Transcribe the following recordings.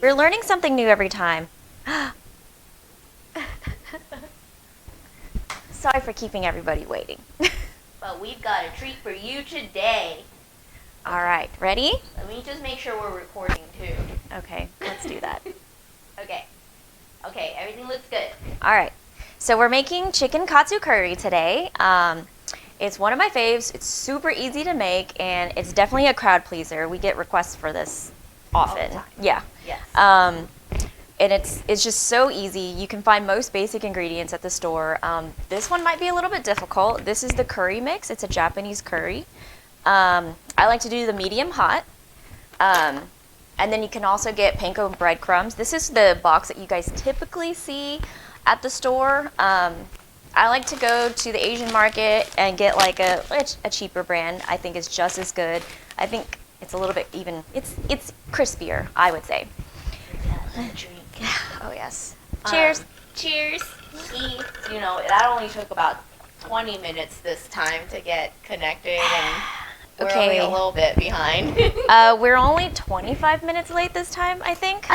We're learning something new every time. Sorry for keeping everybody waiting. But we've got a treat for you today. All right, ready? Let me just make sure we're recording too. Okay, let's do that. Okay, everything looks good. All right, so we're making chicken katsu curry today. It's one of my faves. It's super easy to make, and it's definitely a crowd pleaser. We get requests for this often. All the time. Yeah. Yes. And it's just so easy. You can find most basic ingredients at the store. This one might be a little bit difficult. This is the curry mix. It's a Japanese curry. I like to do the medium hot. And then you can also get panko breadcrumbs. This is the box that you guys typically see at the store. I like to go to the Asian market and get like a cheaper brand. I think it's just as good. I think it's a little bit even, it's crispier, I would say. Drink. Oh yes. Cheers. Cheers. You know, that only took about 20 minutes this time to get connected, and we're only a little bit behind. We're only 25 minutes late this time, I think.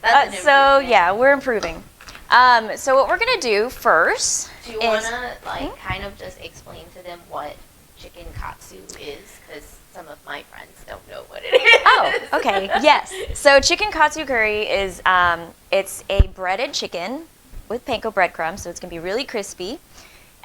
That's so yeah, we're improving. So what we're gonna do first do you want to kind of just explain to them what chicken katsu is, because some of my friends don't know what it is. Oh, okay, yes. So chicken katsu curry is, it's a breaded chicken with panko breadcrumbs, so it's gonna be really crispy.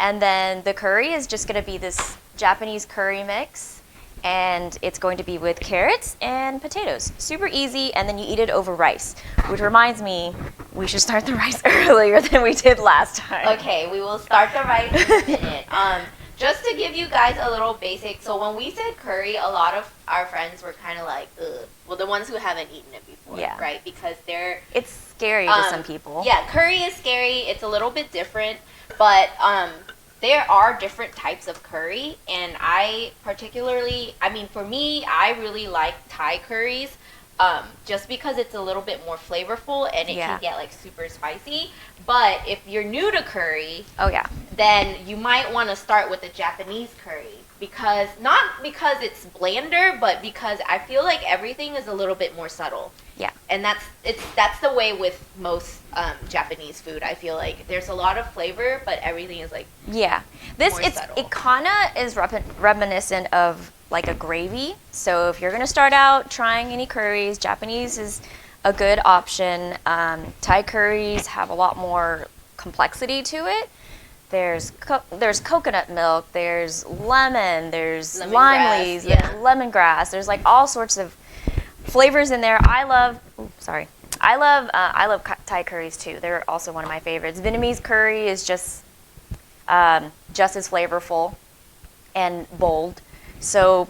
And then the curry is just gonna be this Japanese curry mix, and it's going to be with carrots and potatoes. Super easy, and then you eat it over rice, which reminds me, we should start the rice earlier than we did last time. Okay, we will start the rice in a minute. Just to give you guys a little basic, so when we said curry, a lot of our friends were kind of like, ugh. Well, the ones who haven't eaten it before, yeah. right? Because it's scary to some people. Yeah, curry is scary. It's a little bit different, but there are different types of curry, and for me, I really like Thai curries. Just because it's a little bit more flavorful and it can get like super spicy. But if you're new to curry, then you might want to start with the Japanese curry, because not because it's blander, but because I feel like everything is a little bit more subtle. Yeah. And that's the way with most Japanese food. I feel like there's a lot of flavor, but everything is like more subtle. It kind of is reminiscent of like a gravy. So if you're going to start out trying any curries, Japanese is a good option. Thai curries have a lot more complexity to it. There's coconut milk, there's lemon, there's lime leaves, there's lemongrass. There's like all sorts of flavors in there. I love Thai curries too. They're also one of my favorites. Vietnamese curry is just as flavorful and bold. So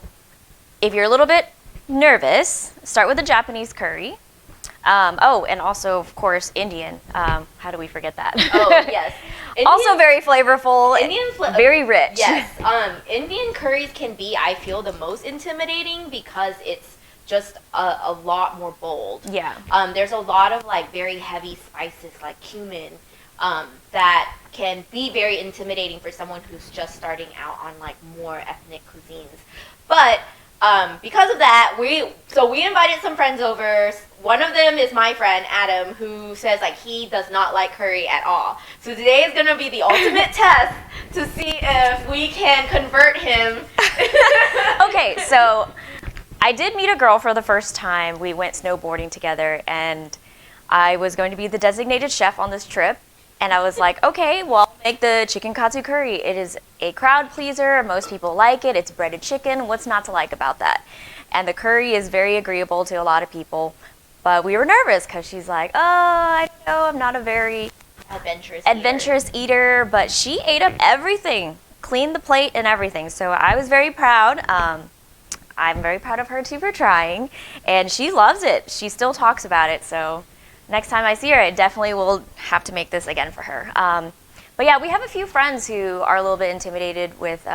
if you're a little bit nervous, start with the Japanese curry. And also, of course, Indian. How do we forget that? Oh, yes. Also very flavorful, very rich. Yes. Indian curries can be, I feel, the most intimidating because it's just a lot more bold. Yeah. There's a lot of like very heavy spices like cumin that can be very intimidating for someone who's just starting out on like more ethnic cuisines. But because of that, we invited some friends over. One of them is my friend Adam, who says like he does not like curry at all. So today is gonna be the ultimate test to see if we can convert him. Okay, so I did meet a girl for the first time. We went snowboarding together, and I was going to be the designated chef on this trip. And I was like, okay, well, I'll make the chicken katsu curry. It is a crowd pleaser. Most people like it. It's breaded chicken. What's not to like about that? And the curry is very agreeable to a lot of people. But we were nervous because she's like, oh, I don't know, I'm not a very adventurous eater. But she ate up everything, cleaned the plate and everything. So I was very proud. I'm very proud of her too for trying. And she loves it. She still talks about it. So next time I see her, I definitely will have to make this again for her. But yeah, we have a few friends who are a little bit intimidated with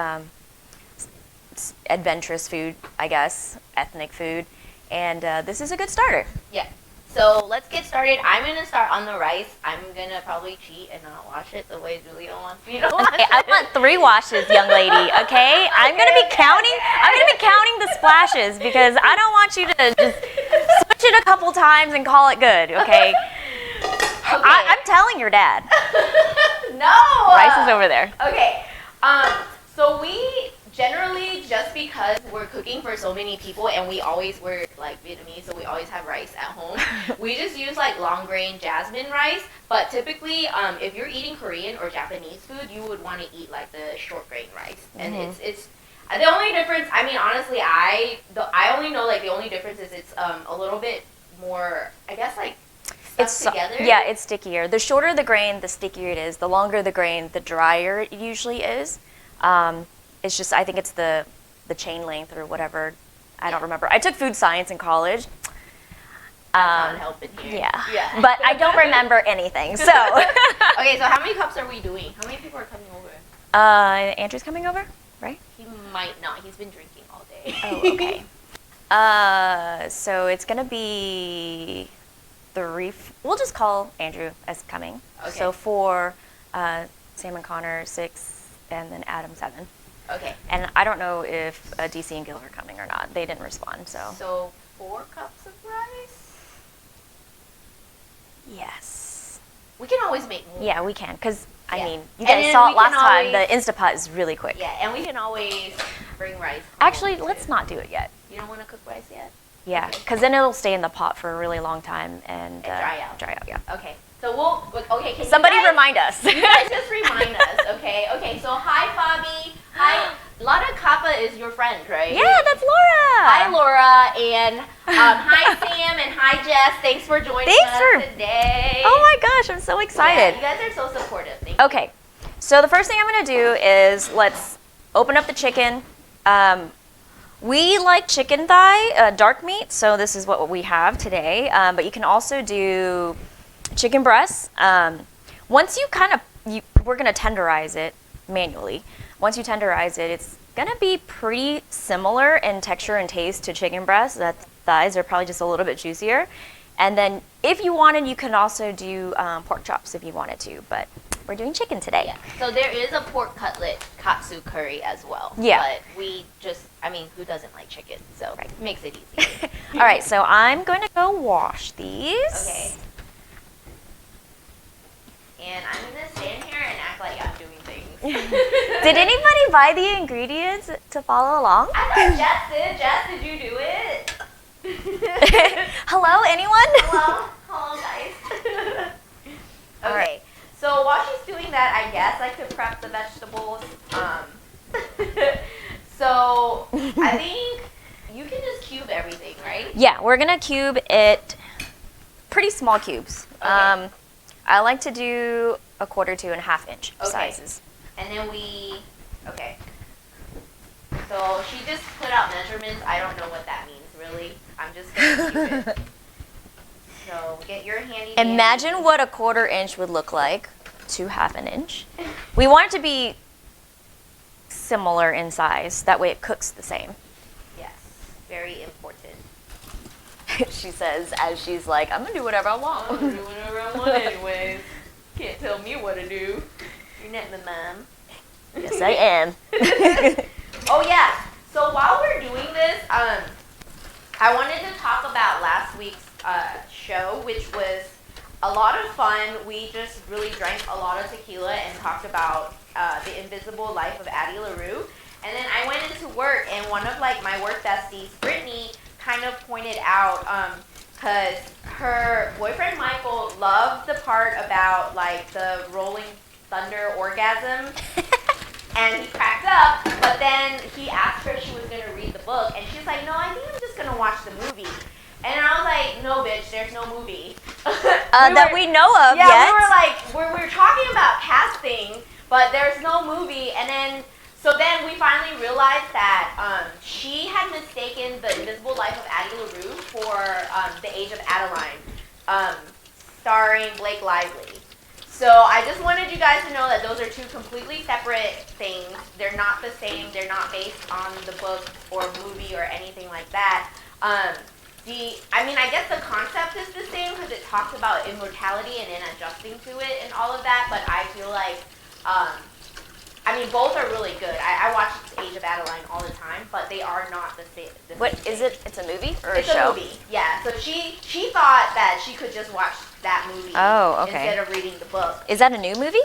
adventurous food, I guess, ethnic food. And this is a good starter. Yeah. So let's get started. I'm going to start on the rice. I'm going to probably cheat and not wash it the way Julia wants me to wash it. I want 3 washes, young lady, okay? I'm going to be counting the splashes because I don't want you to just Touch it a couple times and call it good, okay? I'm telling your dad. No! Rice is over there. Okay. So we generally, just because we're cooking for so many people and we're like Vietnamese, so we always have rice at home. We just use like long grain jasmine rice. But typically, if you're eating Korean or Japanese food, you would want to eat like the short grain rice. And it's the only difference. I mean, honestly, I only know like the only difference is it's a little bit more, I guess, like stuck together. Yeah, it's stickier. The shorter the grain, the stickier it is. The longer the grain, the drier it usually is. It's just, I think it's the chain length or whatever. I don't remember. I took food science in college. That's not helping here. Yeah. But I don't remember anything. So. Okay, so how many cups are we doing? How many people are coming over? Andrew's coming over, right? He might not. He's been drinking all day. Oh, okay. So it's gonna be we'll just call Andrew as coming. Okay. So 4, Sam and Connor 6, and then Adam 7. Okay. And I don't know if DC and Gil are coming or not. They didn't respond, so. So 4 cups of rice? Yes. We can always make more. Yeah, we can, because, I Yeah. mean, you And guys then saw we it last can time. always- The Instapot is really quick. Yeah, and we can always bring rice. Actually, home, let's too. not do it yet. You don't want to cook rice yet? Yeah, Okay. because then it'll stay in the pot for a really long time and dry out. Dry out, yeah. Okay. So okay, can Somebody you guys, remind us. You guys just remind us, okay? Okay, so hi, Fabi. Hi. Lada Kappa is your friend, right? Yeah, that's Laura. Hi, Laura, and hi, Sam, and hi, Jess. Thanks for joining us today. Oh my gosh, I'm so excited. Yeah, you guys are so supportive. Thank you. Okay, so the first thing I'm gonna do is let's open up the chicken. We like chicken thigh, dark meat, so this is what we have today. But you can also do chicken breasts. Once you we're gonna tenderize it manually. Once you tenderize it, it's gonna be pretty similar in texture and taste to chicken breasts. The thighs are probably just a little bit juicier. And then if you wanted, you can also do pork chops if you wanted to, but we're doing chicken today. Yeah. So there is a pork cutlet katsu curry as well. Yeah. But who doesn't like chicken? So it makes it easy. All right, so I'm going to go wash these. Okay. And I'm going to stand here and act like I'm doing things. Did anybody buy the ingredients to follow along? I thought Jess did. Jess, did you do it? Hello, anyone? Hello guys. Okay. So while she's doing that, I guess I could prep the vegetables. So I think you can just cube everything, right? Yeah, we're gonna cube it pretty small cubes. Okay. I like to do 1/4 to 1/2 inch Okay. sizes. And then okay. So she just put out measurements. I don't know what that means, really. I'm just gonna cube it. So get your handy. Imagine what 1/4 inch would look like to 1/2 inch. We want it to be similar in size. That way it cooks the same. Yes, very important. She says as she's like, I'm gonna do whatever I want. I'm gonna do whatever I want anyways. Can't tell me what to do. You're not my mom. Yes, I am. Oh yeah. So while we're doing this, I wanted to talk about last week's show, which was a lot of fun. We just really drank a lot of tequila and talked about the invisible life of Addie LaRue. And then I went into work, and one of like my work besties, Brittany, kind of pointed out, because her boyfriend Michael loved the part about like the rolling thunder orgasm. And he cracked up, but then he asked her if she was going to read the book, and she's like, no, I think I'm just going to watch the movie. And I was like, no, bitch, there's no movie. We know of yeah, yet. we were like, we were talking about casting, but there's no movie. And then, so then we finally realized that she had mistaken The Invisible Life of Addie LaRue for The Age of Adeline, starring Blake Lively. So I just wanted you guys to know that those are two completely separate things. They're not the same. They're not based on the book or movie or anything like that. I guess the concept is the same because it talks about immortality and then adjusting to it and all of that. But I feel like, I mean, both are really good. I watch Age of Adeline all the time, but they are not the same. What is it? It's a movie or It's a show? a movie, yeah. So she thought that she could just watch that movie instead of reading the book. Is that a new movie?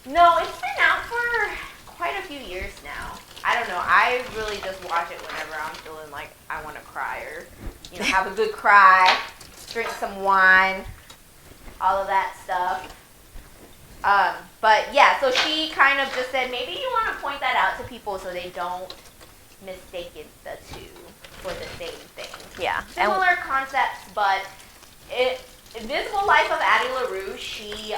No, it's been out for quite a few years now. I don't know. I really just watch it whenever I'm feeling like I want to cry or, have a good cry, drink some wine, all of that stuff. But yeah, so she kind of just said maybe you want to point that out to people so they don't mistake the two for the same thing. Yeah. Similar concepts, but Invisible Life of Addie LaRue, she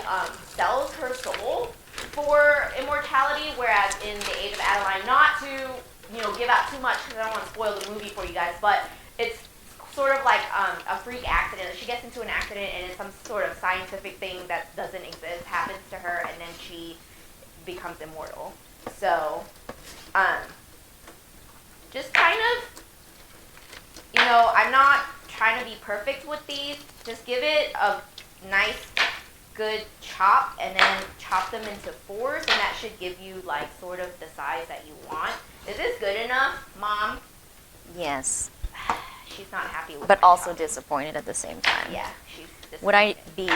sells her soul for immortality, whereas in the Age of Adeline, not to give out too much because I don't want to spoil the movie for you guys, but it's sort of like a freak accident. She gets into an accident and it's some sort of scientific thing that doesn't exist happens to her, and then she becomes immortal. So, just kind of, I'm not trying to be perfect with these. Just give it a nice, good chop, and then chop them into fours, and that should give you like sort of the size that you want. Is this good enough, Mom? Yes. She's not happy with But my also chop. disappointed at the same time. Yeah, she's disappointed. Would I be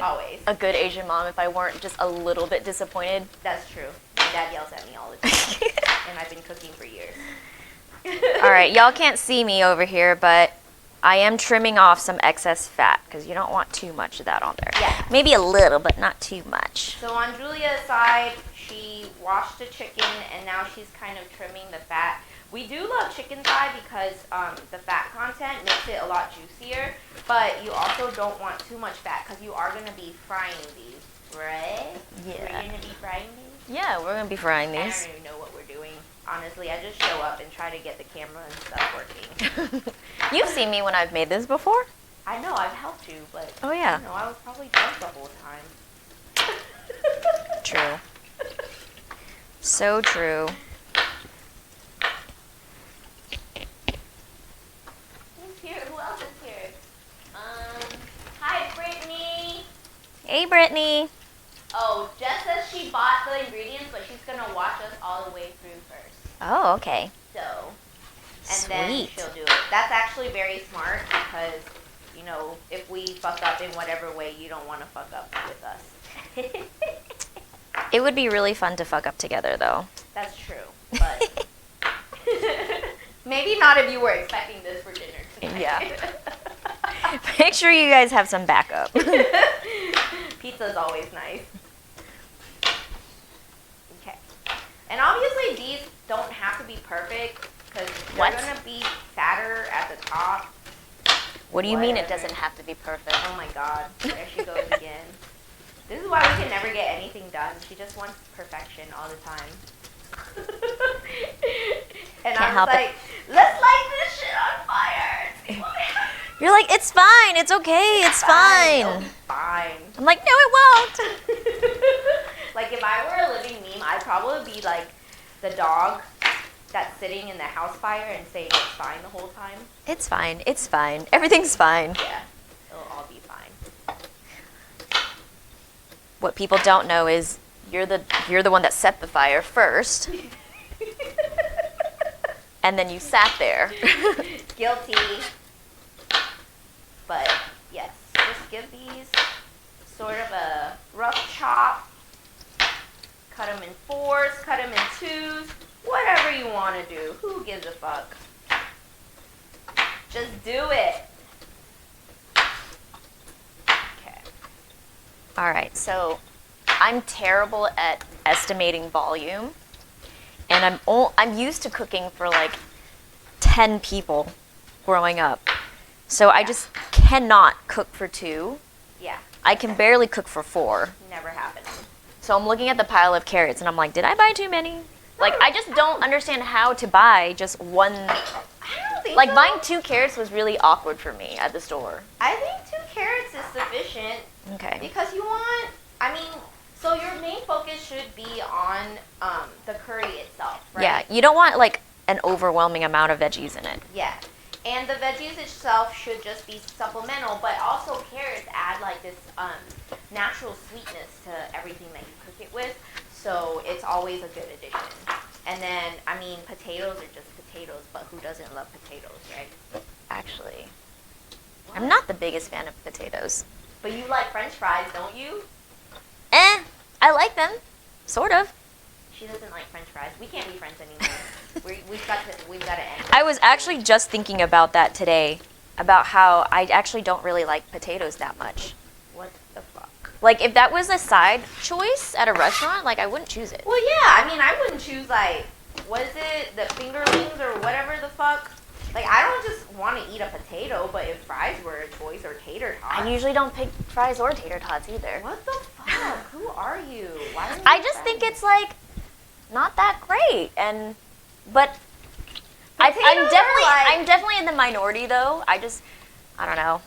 Always. a good Asian mom if I weren't just a little bit disappointed? That's true. My dad yells at me all the time, and I've been cooking for years. All right, y'all can't see me over here, but I am trimming off some excess fat because you don't want too much of that on there. Yeah. Maybe a little, but not too much. So on Julia's side, she washed the chicken, and now she's kind of trimming the fat. We do love chicken thigh because the fat content makes it a lot juicier, but you also don't want too much fat because you are going to be frying these, right? Yeah. We're going to be frying these? Yeah, we're going to be frying I these. don't even know what we're doing. Honestly, I just show up and try to get the camera and stuff working. You've seen me when I've made this before. I know, I've helped you, but Oh, yeah. I was probably drunk the whole time. True. So true. Who's here? Who else is here? Hi, Brittany. Hey, Brittany. Oh, Jess says she bought the ingredients, but she's gonna watch us all the way through first. Oh, okay. So, and then Sweet. she'll do it. That's actually very smart because, if we fuck up in whatever way, you don't want to fuck up with us. It would be really fun to fuck up together, though. That's true, but maybe not if you were expecting this for dinner tonight. Yeah. Make sure you guys have some backup. Pizza's always nice. Okay. And obviously these don't have to be perfect because they're going to be fatter at the top. What do you mean it Whatever. doesn't have to be perfect? Oh my god. There she goes again. This is why we can never get anything done. She just wants perfection all the time. And Can't I help was it. like, let's light this shit on fire. See what happens. You're like, it's fine. It's okay. It's fine. It'll be fine. I'm like, no, it won't. Like, if I were a living meme, I'd probably be like the dog that's sitting in the house fire and saying it's fine the whole time. It's fine. It's fine. Everything's fine. Yeah, it'll all be fine. What people don't know is you're the one that set the fire first, and then you sat there. Guilty. But, yes, just give these sort of a rough chop. Cut them in fours, cut them in twos, whatever you want to do. Who gives a fuck? Just do it. Okay. All right, so I'm terrible at estimating volume, and I'm used to cooking for like 10 people growing up. So I just cannot cook for 2. Yeah, I can barely cook for 4. never happened. So I'm looking at the pile of carrots and I'm like, did I buy too many? Like, I just don't understand how to buy just one. I don't think Like, so. buying 2 carrots was really awkward for me at the store. I think 2 carrots is sufficient Okay. because you want, so your main focus should be on the curry itself, right? Yeah, you don't want like an overwhelming amount of veggies in it. Yeah. And the veggies itself should just be supplemental, but also carrots add like this natural sweetness to everything that you cook it with. So it's always a good addition. And then, I mean, potatoes are just potatoes, but who doesn't love potatoes, right? Actually, I'm not the biggest fan of potatoes. But you like French fries, don't you? I like them, sort of. She doesn't like French fries. We can't be friends anymore. we've got to end. I was actually just thinking about that today, about how I actually don't really like potatoes that much. What the fuck? Like, if that was a side choice at a restaurant, like, I wouldn't choose it. Well, yeah. I mean, I wouldn't choose, like, what is it? The fingerlings or whatever the fuck? Like, I don't just want to eat a potato, but if fries were a choice or tater tots. I usually don't pick fries or tater tots either. What the fuck? Who are you? Why are you I just think it's, like, not that great. But I'm definitely in the minority, though. I don't know.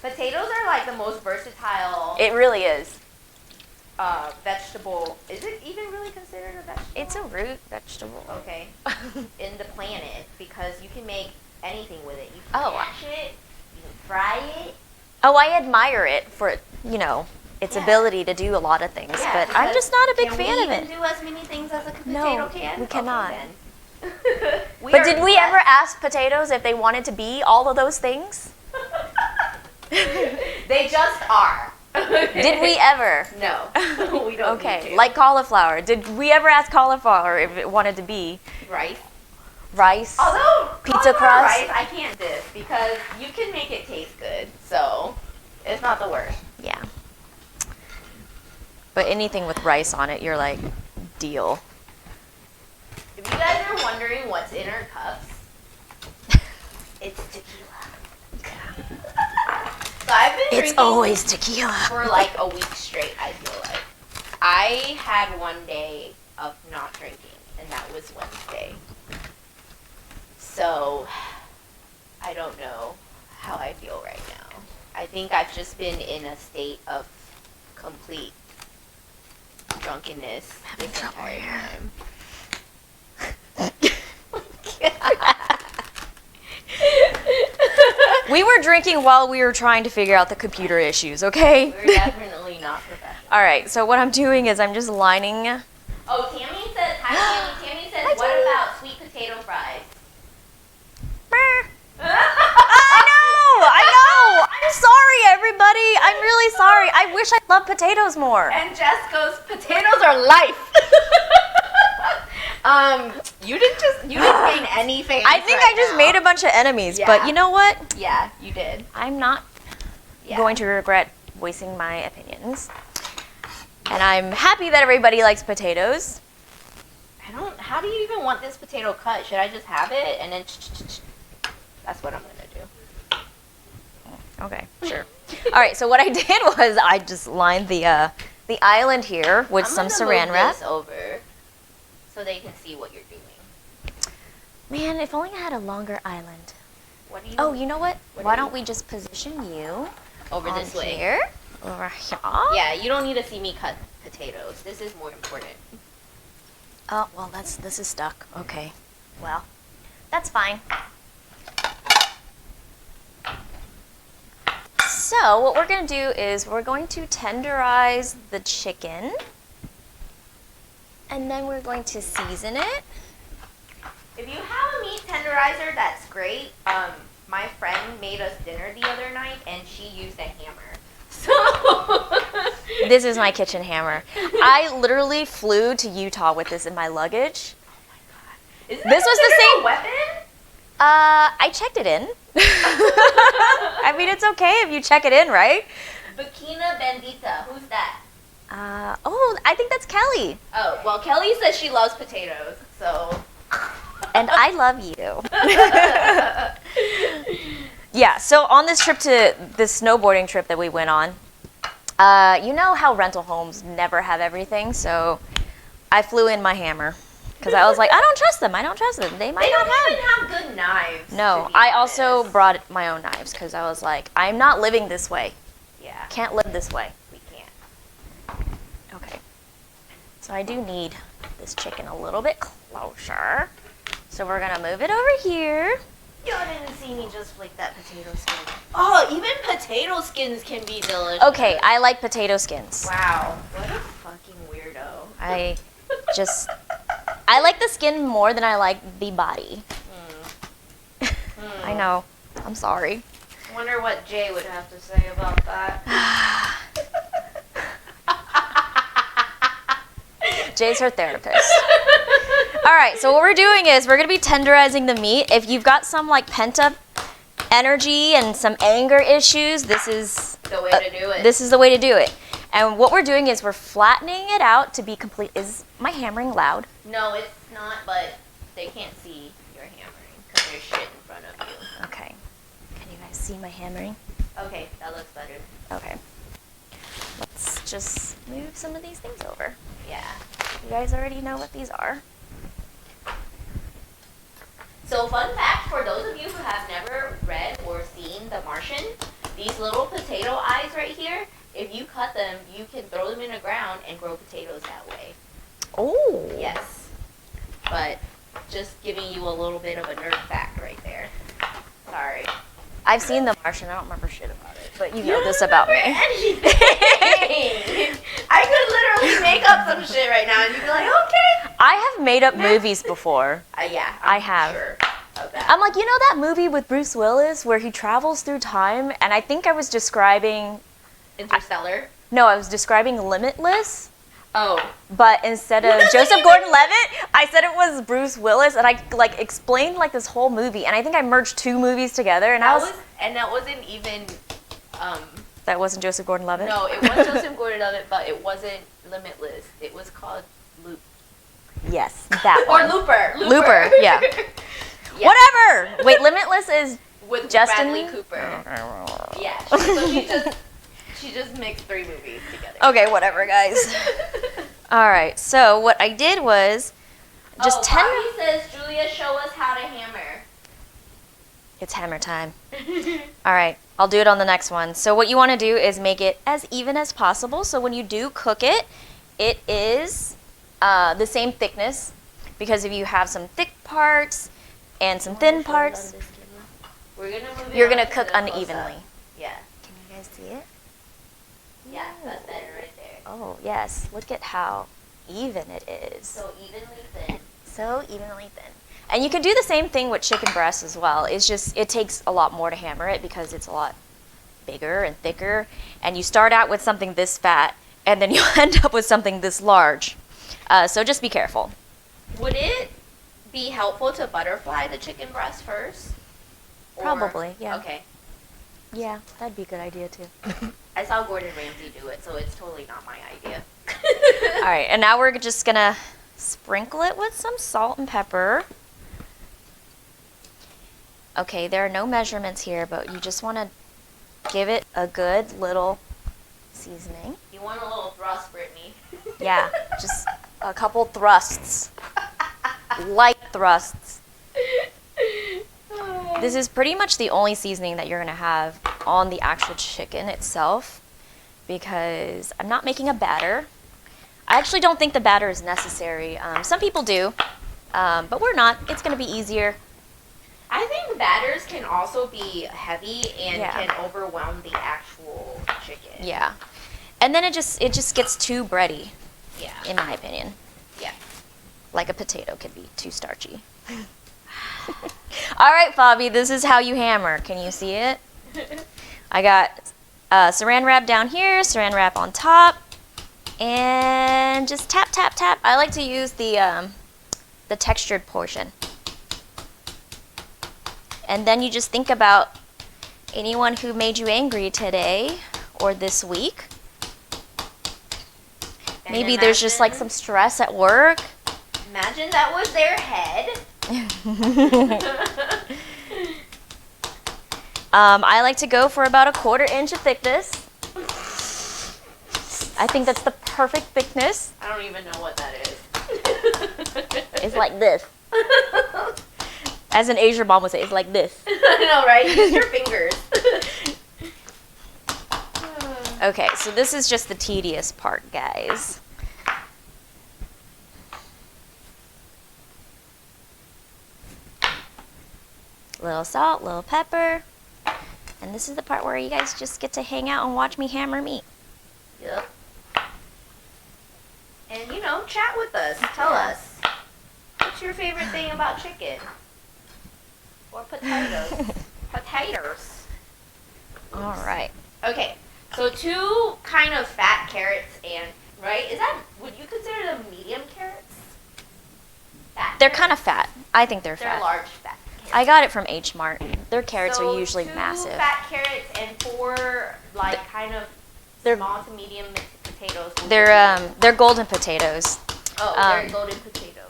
Potatoes are, like, the most versatile It really is. vegetable. Is it even really considered a vegetable? It's a root vegetable. Okay. In the planet, because you can make anything with it. You can mash it, you can fry it. Oh, I admire it for, its ability to do a lot of things, Yeah, but I'm just not a big can fan we of it. even do as many things as a potato No, can? we cannot. Okay, then. But did we ever ask potatoes if they wanted to be all of those things? They just are. Did we ever? No, we don't. Okay, need to. like cauliflower. Did we ever ask cauliflower if it wanted to be rice. rice? Although Pizza cauliflower crust? rice, I can't diss because you can make it taste good, so it's not the worst. Yeah. But anything with rice on it, you're like, deal. If you guys are wondering what's in our cups, it's tequila. So I've been It's drinking always tequila. for like a week straight, I feel like. I had one day of not drinking, and that was Wednesday. So I don't know how I feel right now. I think I've just been in a state of complete drunkenness this entire time. We were drinking while we were trying to figure out the computer issues, okay? We're definitely not professional. All right, so what I'm doing is I'm just lining. Oh, Tammy says, hi Tammy. Tammy says, Hi, what Tammy. about sweet potato fries? I know. I'm sorry, everybody. I'm really sorry. I wish I loved potatoes more. And Jess goes, potatoes are life. You didn't gain any fans. I think I just made a bunch of enemies, Yeah. but you know what? Yeah, you did. I'm not Yeah. going to regret voicing my opinions. And I'm happy that everybody likes potatoes. How do you even want this potato cut? Should I just have it and then that's what I'm gonna do. Okay, sure. All right, so what I did was I just lined the island here with some saran wrap. This over so they can see what you're doing. Man, if only I had a longer island. What do you? Oh, you know what? What Why do don't we just position you over on this way. here? Over here. Yeah, you don't need to see me cut potatoes. This is more important. Oh, well, this is stuck. Okay. Well, that's fine. So, what we're going to do is we're going to tenderize the chicken. And then we're going to season it. If you have a meat tenderizer, that's great. My friend made us dinner the other night, and she used a hammer. So This is my kitchen hammer. I literally flew to Utah with this in my luggage. Isn't This was the considered same- a weapon? I checked it in. I mean, it's okay if you check it in, right? Bikina Bendita. Who's that? Oh, I think that's Kelly. Oh, well, Kelly says she loves potatoes, so. And I love you. Yeah, so on this trip to this snowboarding trip that we went on, you know how rental homes never have everything, so I flew in my hammer. Because I was like, I don't trust them. They might They not don't have. even have good knives. No, to be I also honest. brought my own knives because I was like, I'm not living this way. Yeah, Can't live this way. we can't. Okay. So I do need this chicken a little bit closer. So we're going to move it over here. Y'all didn't see me just flick that potato skin. Oh, even potato skins can be delicious. Okay, I like potato skins. Wow, what a fucking weirdo. just, I like the skin more than I like the body. I know. I'm sorry. I wonder what Jay would have to say about that. Jay's her therapist. All right, so what we're doing is we're going to be tenderizing the meat. If you've got some like pent up energy and some anger issues, this is The way to do it. This is the way to do it. And what we're doing is we're flattening it out to be complete. Is my hammering loud? No, it's not, but they can't see your hammering because there's shit in front of you. Okay. Can you guys see my hammering? Okay, that looks better. Okay. Let's just move some of these things over. Yeah. You guys already know what these are. So fun fact for those of you who have never read or seen The Martian, these little potato eyes right here, if you cut them, you can throw them in the ground and grow potatoes that way. Oh. Yes. But just giving you a little bit of a nerd fact right there. Sorry. I've seen The Martian. I don't remember shit about it, but you know this about me. Anything. I could literally make up some shit right now and you'd be like, okay. I have made up movies before. Yeah, I have. Sure of that. I'm like, you know that movie with Bruce Willis where he travels through time? And I think I was describing... Interstellar? No, I was describing Limitless. Oh. But instead of Joseph Gordon-Levitt, I said it was Bruce Willis, and I like explained like this whole movie, and I think I merged two movies together, and that wasn't even. That wasn't Joseph Gordon-Levitt. No, it was Joseph Gordon-Levitt, but it wasn't Limitless. It was called Loop. Yes, that Or one. Looper. Yeah. Yeah. Whatever. Wait, Limitless is with Justin Bradley Cooper. Yeah. She just mixed three movies together. Okay, whatever, guys. All right, so what I did was just Bobby says, Julia, show us how to hammer. It's hammer time. All right, I'll do it on the next one. So what you want to do is make it as even as possible. So when you do cook it, it is the same thickness, because if you have some thick parts and some thin parts, you're gonna cook unevenly. Yeah. Can you guys see it? Yeah, that's better right there. Oh, yes. Look at how even it is. So evenly thin. So evenly thin. And you can do the same thing with chicken breast as well. It's just, it takes a lot more to hammer it because it's a lot bigger and thicker. And you start out with something this fat, and then you end up with something this large. So just be careful. Would it be helpful to butterfly the chicken breast first? Or- Probably, yeah. Okay. Yeah, that'd be a good idea too. I saw Gordon Ramsay do it, so it's totally not my idea. All right, and now we're just gonna sprinkle it with some salt and pepper. Okay, there are no measurements here, but you just want to give it a good little seasoning. You want a little thrust, Brittany. Yeah, just a couple thrusts. Light thrusts. This is pretty much the only seasoning that you're going to have on the actual chicken itself, because I'm not making a batter. I actually don't think the batter is necessary. Some people do, but we're not. It's going to be easier. I think batters can also be heavy and Yeah. can overwhelm the actual chicken. Yeah. And then it just gets too bready, Yeah. in my opinion. Yeah. Like a potato could be too starchy. All right, Fabi, this is how you hammer. Can you see it? I got saran wrap down here, saran wrap on top, and just tap, tap, tap. I like to use the textured portion. And then you just think about anyone who made you angry today or this week. And Maybe there's just like some stress at work. Imagine that was their head. I like to go for about 1/4 inch of thickness. I think that's the perfect thickness. I don't even know what that is. It's like this. As an Asian mom would say, it's like this. I know, right? Use your fingers. Okay, so this is just the tedious part, guys. Little salt, little pepper. And this is the part where you guys just get to hang out and watch me hammer meat. Yep. and, you know, chat with us. Tell us, what's your favorite thing about chicken? Or potatoes? Potatoes. All right. Okay, so 2 kind of fat carrots and, right? Would you consider them medium carrots? Fat They're carrots? kind of fat. I think they're They're fat. large fat carrots. I got it from H Mart. Their carrots So are usually 2 massive. fat carrots and 4 like kind of They're- small to medium potatoes. They're golden potatoes. they're golden potatoes.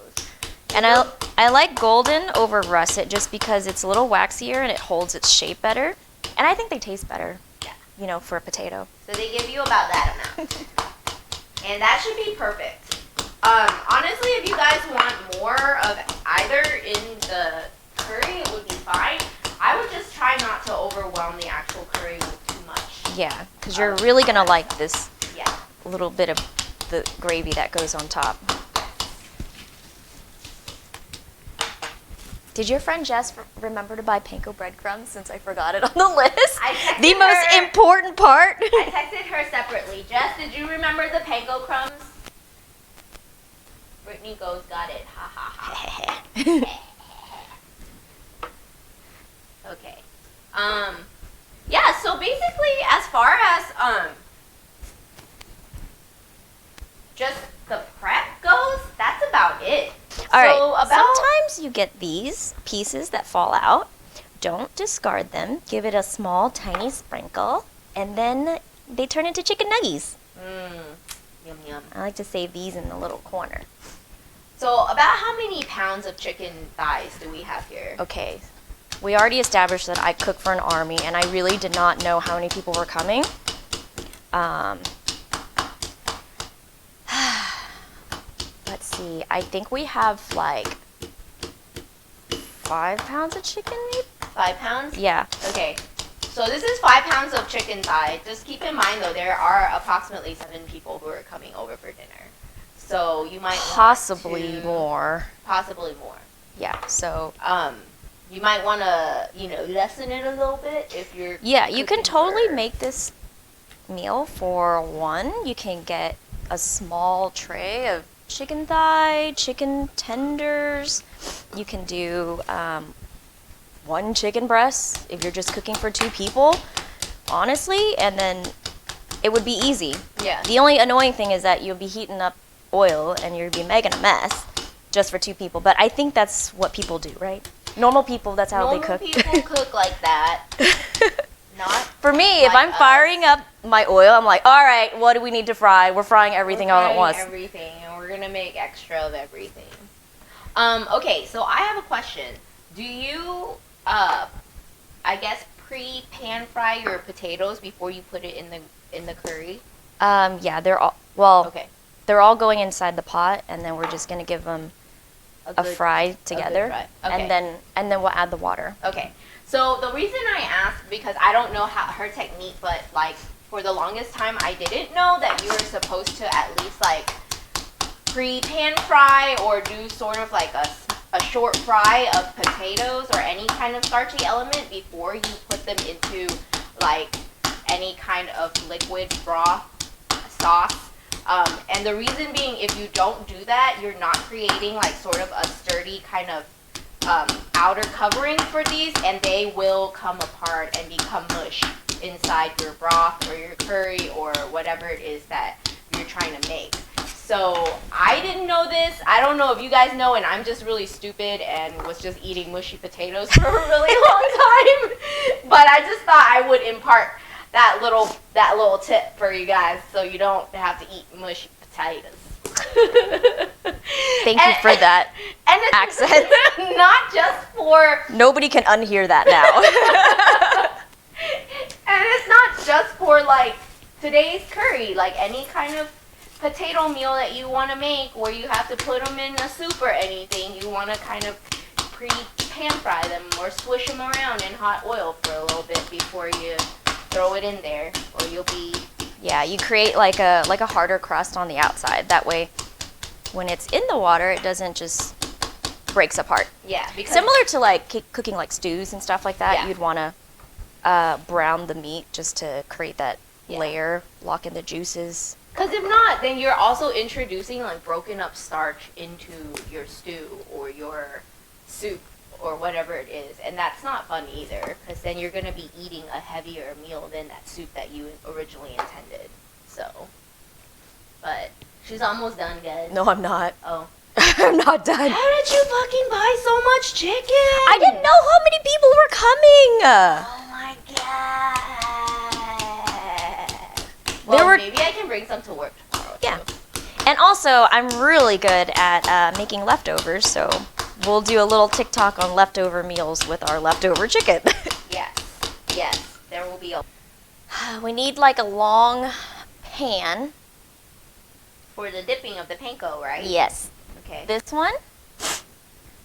And I like golden over russet just because it's a little waxier and it holds its shape better. And I think they taste better, Yeah. you know, for a potato. So they give you about that amount. And that should be perfect. Honestly, if you guys want more of either in the curry, it would be fine. I would just try not to overwhelm the actual curry with too much. Yeah, because you're really going to like this Yeah. little bit of the gravy that goes on top. Did your friend Jess remember to buy panko breadcrumbs since I forgot it on the list? I texted The most her. important part. I texted her separately. Jess, did you remember the panko crumbs? Brittany goes, got it. Ha ha ha. Okay. Yeah, so basically as far as just the prep goes, that's about it. All right. So about Sometimes you get these pieces that fall out. Don't discard them. Give it a small, tiny sprinkle, and then they turn into chicken nuggies. Yum yum. I like to save these in the little corner. So about how many pounds of chicken thighs do we have here? Okay. We already established that I cook for an army, and I really did not know how many people were coming. Let's see. I think we have like 5 pounds of chicken, maybe? 5 pounds? Yeah. Okay. So this is 5 pounds of chicken thigh. Just keep in mind though, there are approximately 7 people who are coming over for dinner. So you might Possibly more. Possibly more. Yeah. So. You might want to, you know, lessen it a little bit if you're. Yeah, you can cooking totally for- make this meal for one. You can get a small tray of chicken thigh, chicken tenders. You can do 1 chicken breast if you're just cooking for 2 people, honestly, and then it would be easy. Yeah. The only annoying thing is that you'll be heating up oil and you'll be making a mess just for 2 people. But I think that's what people do, right? Normal people, that's how they cook. Normal people cook like that. Not For me, if like I'm us. firing up my oil, I'm like, all right, what do we need to fry? We're frying everything all at frying once. Everything, and we're gonna make extra of everything. Okay, so I have a question. Do you, I guess, pre-pan fry your potatoes before you put it in the curry? Yeah, they're all Okay. they're all going inside the pot, and then we're just gonna give them a good- fry together, fry. Okay. and then we'll add the water. Okay. So the reason I asked, because I don't know how her technique, but like for the longest time I didn't know that you were supposed to at least like pre-pan fry or do sort of like a short fry of potatoes or any kind of starchy element before you put them into like any kind of liquid broth sauce. And the reason being, if you don't do that, you're not creating like sort of a sturdy kind of outer covering for these, and they will come apart and become mush inside your broth or your curry or whatever it is that you're trying to make. So I didn't know this. I don't know if you guys know, and I'm just really stupid and was just eating mushy potatoes for a really long time. But I just thought I would impart that little tip for you guys, so you don't have to eat mushy potatoes. Thank you for that And it's accent. not just for, Nobody can unhear that now. and it's not just for like today's curry, like any kind of potato meal that you want to make where you have to put them in a soup or anything. You want to kind of pre-pan fry them or swish them around in hot oil for a little bit before you throw it in there, or you'll be. Yeah, you create like a harder crust on the outside. That way, when it's in the water, it doesn't just breaks apart. Yeah, because Similar to like cooking like stews and stuff like that, Yeah. you'd want to brown the meat just to create that Yeah. layer, lock in the juices. Because if not, then you're also introducing like broken up starch into your stew or your soup or whatever it is. And that's not fun either, because then you're going to be eating a heavier meal than that soup that you originally intended. So, but she's almost done, guys. No, I'm not. Oh. I'm not done. How did you fucking buy so much chicken? I didn't know how many people were coming. Oh my god. Well, maybe I can bring some to work tomorrow. Yeah. Too. And also, I'm really good at making leftovers, so we'll do a little TikTok on leftover meals with our leftover chicken. Yes. Yes. There will be a... We need like a long pan. For the dipping of the panko, right? Yes. Okay. This one,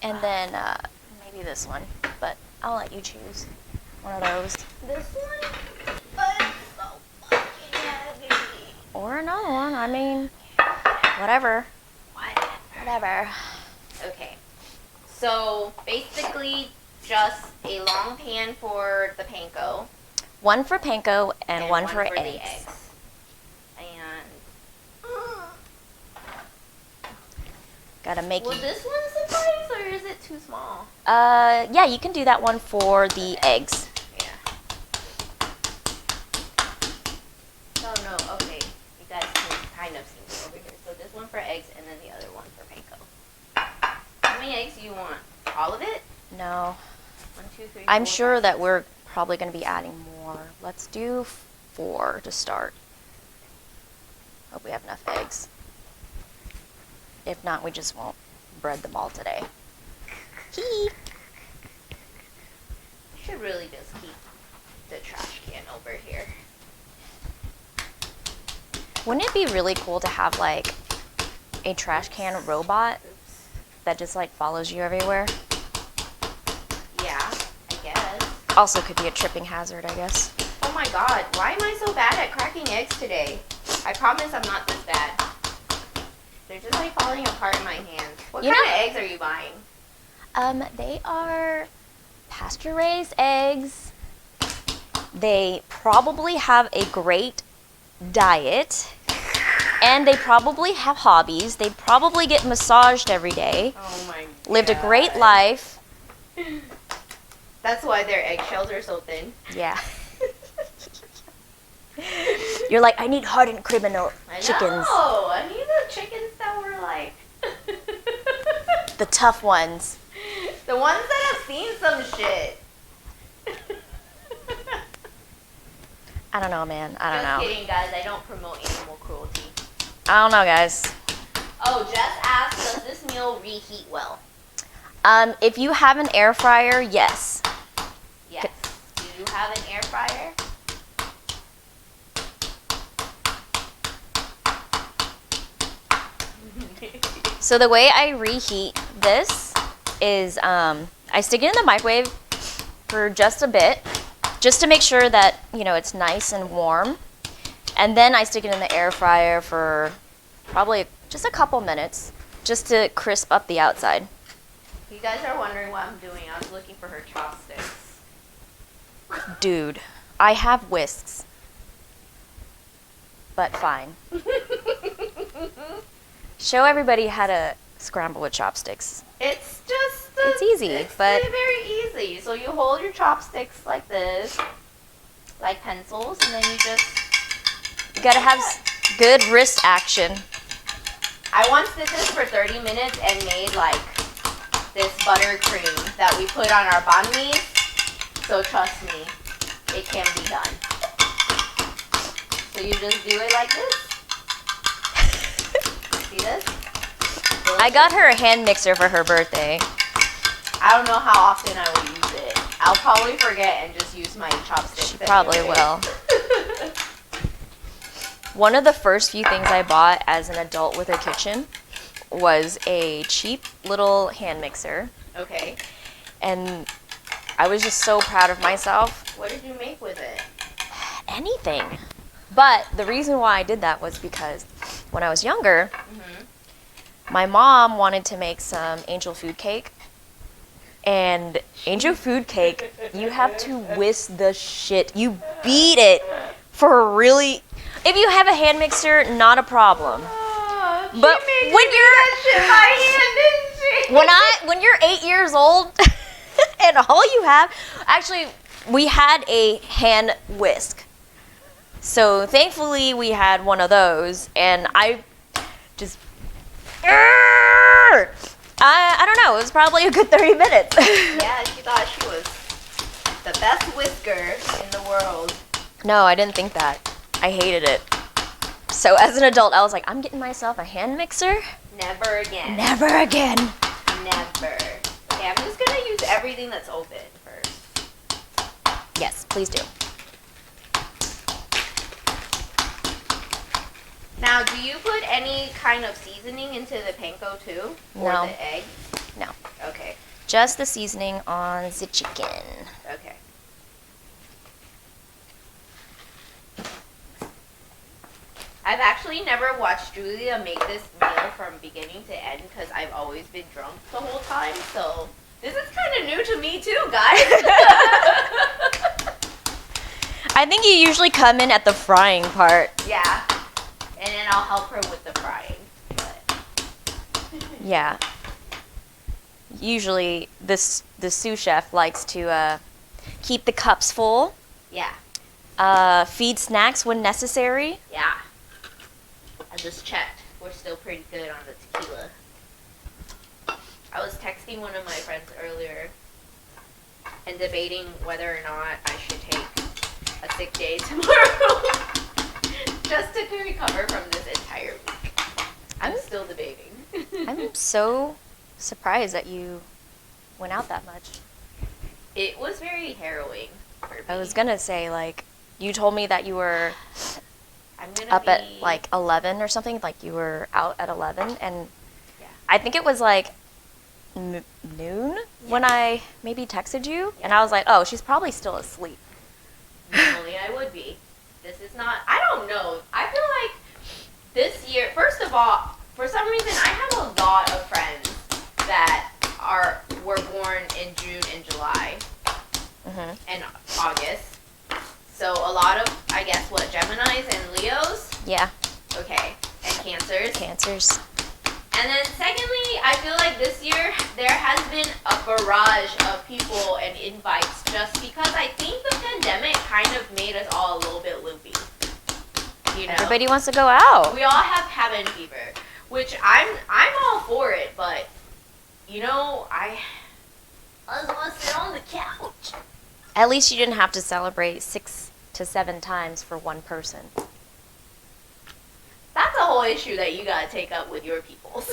and then maybe this one, but I'll let you choose one of those. This one? But it's so fucking heavy. Or another one, I mean, whatever. Whatever. Okay. So, basically, just a long pan for the panko. One for panko and one for the eggs. And... Gotta make Will it. this one suffice, or is it too small? Yeah, you can do that one for the eggs. Yeah. Oh, no, okay. You guys can kind of see me over here. So this one for eggs, and then the other one for panko. How many eggs do you want? All of it? No. 1, 2, 3, I'm 4, sure 5, that 6. we're probably going to be adding more. Let's do 4 to start. Hope we have enough eggs. If not, we just won't bread them all today. Hee. I should really just keep the trash can over here. Wouldn't it be really cool to have like a trash can robot Oops. that just like follows you everywhere? Yeah, I guess. Also could be a tripping hazard, I guess. Oh my god, why am I so bad at cracking eggs today? I promise I'm not this bad. They're just like falling apart in my hands. What You kind know- of eggs are you buying? They are pasture-raised eggs. They probably have a great diet. And they probably have hobbies. They probably get massaged every day. Oh my god. Lived a great life. That's why their eggshells are so thin. Yeah. You're like, I need hardened criminal chickens. No, I need the chickens that were like... The tough ones. the ones that have seen some shit. I don't know, man. I don't Just know. kidding, guys. I don't promote animal cruelty. I don't know, guys. Oh, Jess asked, does this meal reheat well? If you have an air fryer, yes. Yes. Do you have an air fryer? So the way I reheat this is I stick it in the microwave for just a bit, just to make sure that, you know, it's nice and warm. And then I stick it in the air fryer for probably just a couple minutes, just to crisp up the outside. You guys are wondering what I'm doing. I was looking for her chopsticks. Dude, I have whisks. But fine. Show everybody how to scramble with chopsticks. It's just... It's easy, it's but- very easy. So you hold your chopsticks like this, like pencils, and then you just... You gotta have good wrist action. I once did this for 30 minutes and made like this buttercream that we put on our banh mi. So trust me, it can be done. So you just do it like this. See this? I got her a hand mixer for her birthday. I don't know how often I will use it. I'll probably forget and just use my chopsticks. She probably anyway. will. One of the first few things I bought as an adult with a kitchen was a cheap little hand mixer. Okay. And I was just so proud of myself. What did you make with it? Anything. But the reason why I did that was because when I was younger, my mom wanted to make some angel food cake. And angel food cake, you have to whisk the shit. You beat it for a really... If you have a hand mixer, not a problem. She But made when me do that shit by hand, didn't she? when you're 8 years old and all you have, actually, we had a hand whisk. So thankfully we had one of those, and I just, I don't know, it was probably a good 30 minutes. Yeah, she thought she was the best whisker in the world. No, I didn't think that. I hated it. So as an adult, I was like, I'm getting myself a hand mixer. Never again. Never again. Never. Okay, I'm just gonna use everything that's open first. Yes, please do. Now, do you put any kind of seasoning into the panko too? Or No. the egg? No. Okay. Just the seasoning on the chicken. Okay. I've actually never watched Julia make this meal from beginning to end because I've always been drunk the whole time. So this is kind of new to me too, guys. I think you usually come in at the frying part. Yeah. And then I'll help her with the frying. But Yeah. Usually the sous chef likes to keep the cups full, yeah. feed snacks when necessary. Yeah. I just checked. We're still pretty good on the tequila. I was texting one of my friends earlier and debating whether or not I should take a sick day tomorrow just to recover from this entire week. I'm still debating. I'm so surprised that you went out that much. It was very harrowing for me. I was gonna say, like, you told me that you were I'm gonna up be at like 11 or something, like you were out at 11, and Yeah. I think it was like noon when I maybe texted you, and I was like, oh, she's probably still asleep. Normally I would be. This is not, I don't know. I feel like this year, first of all, for some reason I have a lot of friends that were born in June and July and August. So a lot of, I guess, what, Geminis and Leos? Yeah, Okay. And Cancers. cancers. And then secondly, I feel like this year there has been a barrage of people and invites just because I think the pandemic kind of made us all a little bit loopy. You know? Everybody wants to go out. We all have cabin fever, which I'm all for it, but you know, I just want to sit on the couch. At least you didn't have to celebrate 6 to 7 times for one person. That's a whole issue that you gotta take up with your peoples.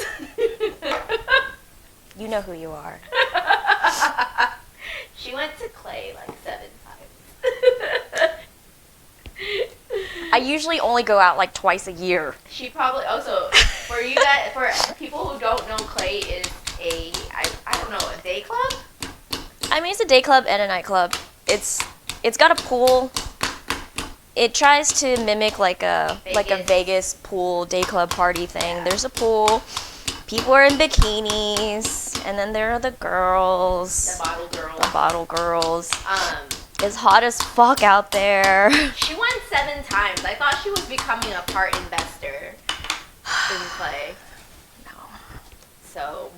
You know who you are. She went to Clay like 7 times. I usually only go out like twice a year. She probably also for you guys, for people who don't know, Clay is I don't know, a day club. I mean, it's a day club and a nightclub. It's got a pool. It tries to mimic like a Vegas pool day club party thing. Yeah. There's a pool. People are in bikinis, and then there are the girls. The bottle girl. The bottle girls. It's hot as fuck out there. She won 7 times. I thought she was becoming a part investor in Clay. No. So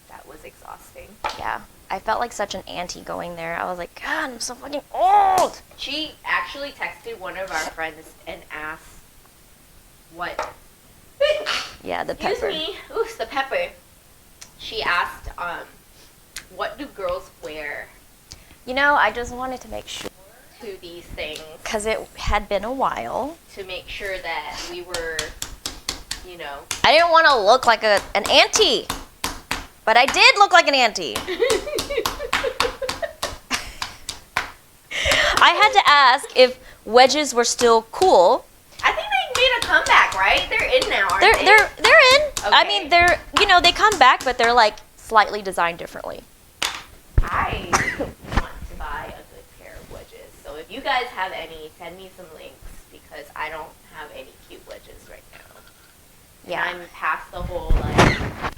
that was exhausting. Yeah. I felt like such an auntie going there. I was like, God, I'm so fucking old. She actually texted one of our friends and asked what. Yeah, the Excuse pepper. me. Ooh, it's the pepper. She asked, what do girls wear You know, I just wanted to make sure. to these things Because it had been a while. to make sure that we were, you know. I didn't want to look like an auntie. But I did look like an auntie. I had to ask if wedges were still cool. I think they made a comeback, right? They're in now, aren't They're they? in. I Okay. mean, they're, you know, they come back, but they're like slightly designed differently. I want to buy a good pair of wedges. So if you guys have any, send me some links because I don't have any cute wedges right now. Yeah. And I'm past the whole like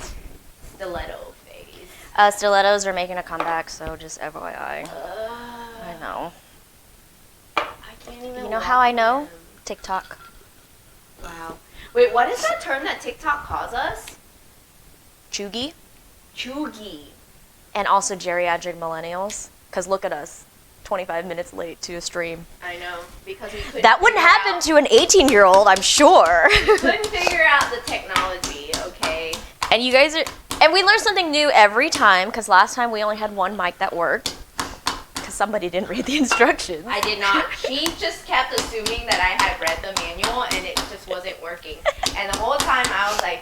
stiletto phase. Stilettos are making a comeback, so just FYI. I know. I can't even. You know how I know? walk in them. TikTok. Wait, what is that term that TikTok calls us? Cheugy. Cheugy. And also geriatric millennials. Because look at us, 25 minutes late to a stream. I know, because we couldn't. That wouldn't happen to an 18-year-old, I'm sure. We couldn't figure out the technology, okay? And you guys are, and we learn something new every time, because last time we only had one mic that worked, because somebody didn't read the instructions. I did not. She just kept assuming that I had read the manual, and it just wasn't working. And the whole time I was like,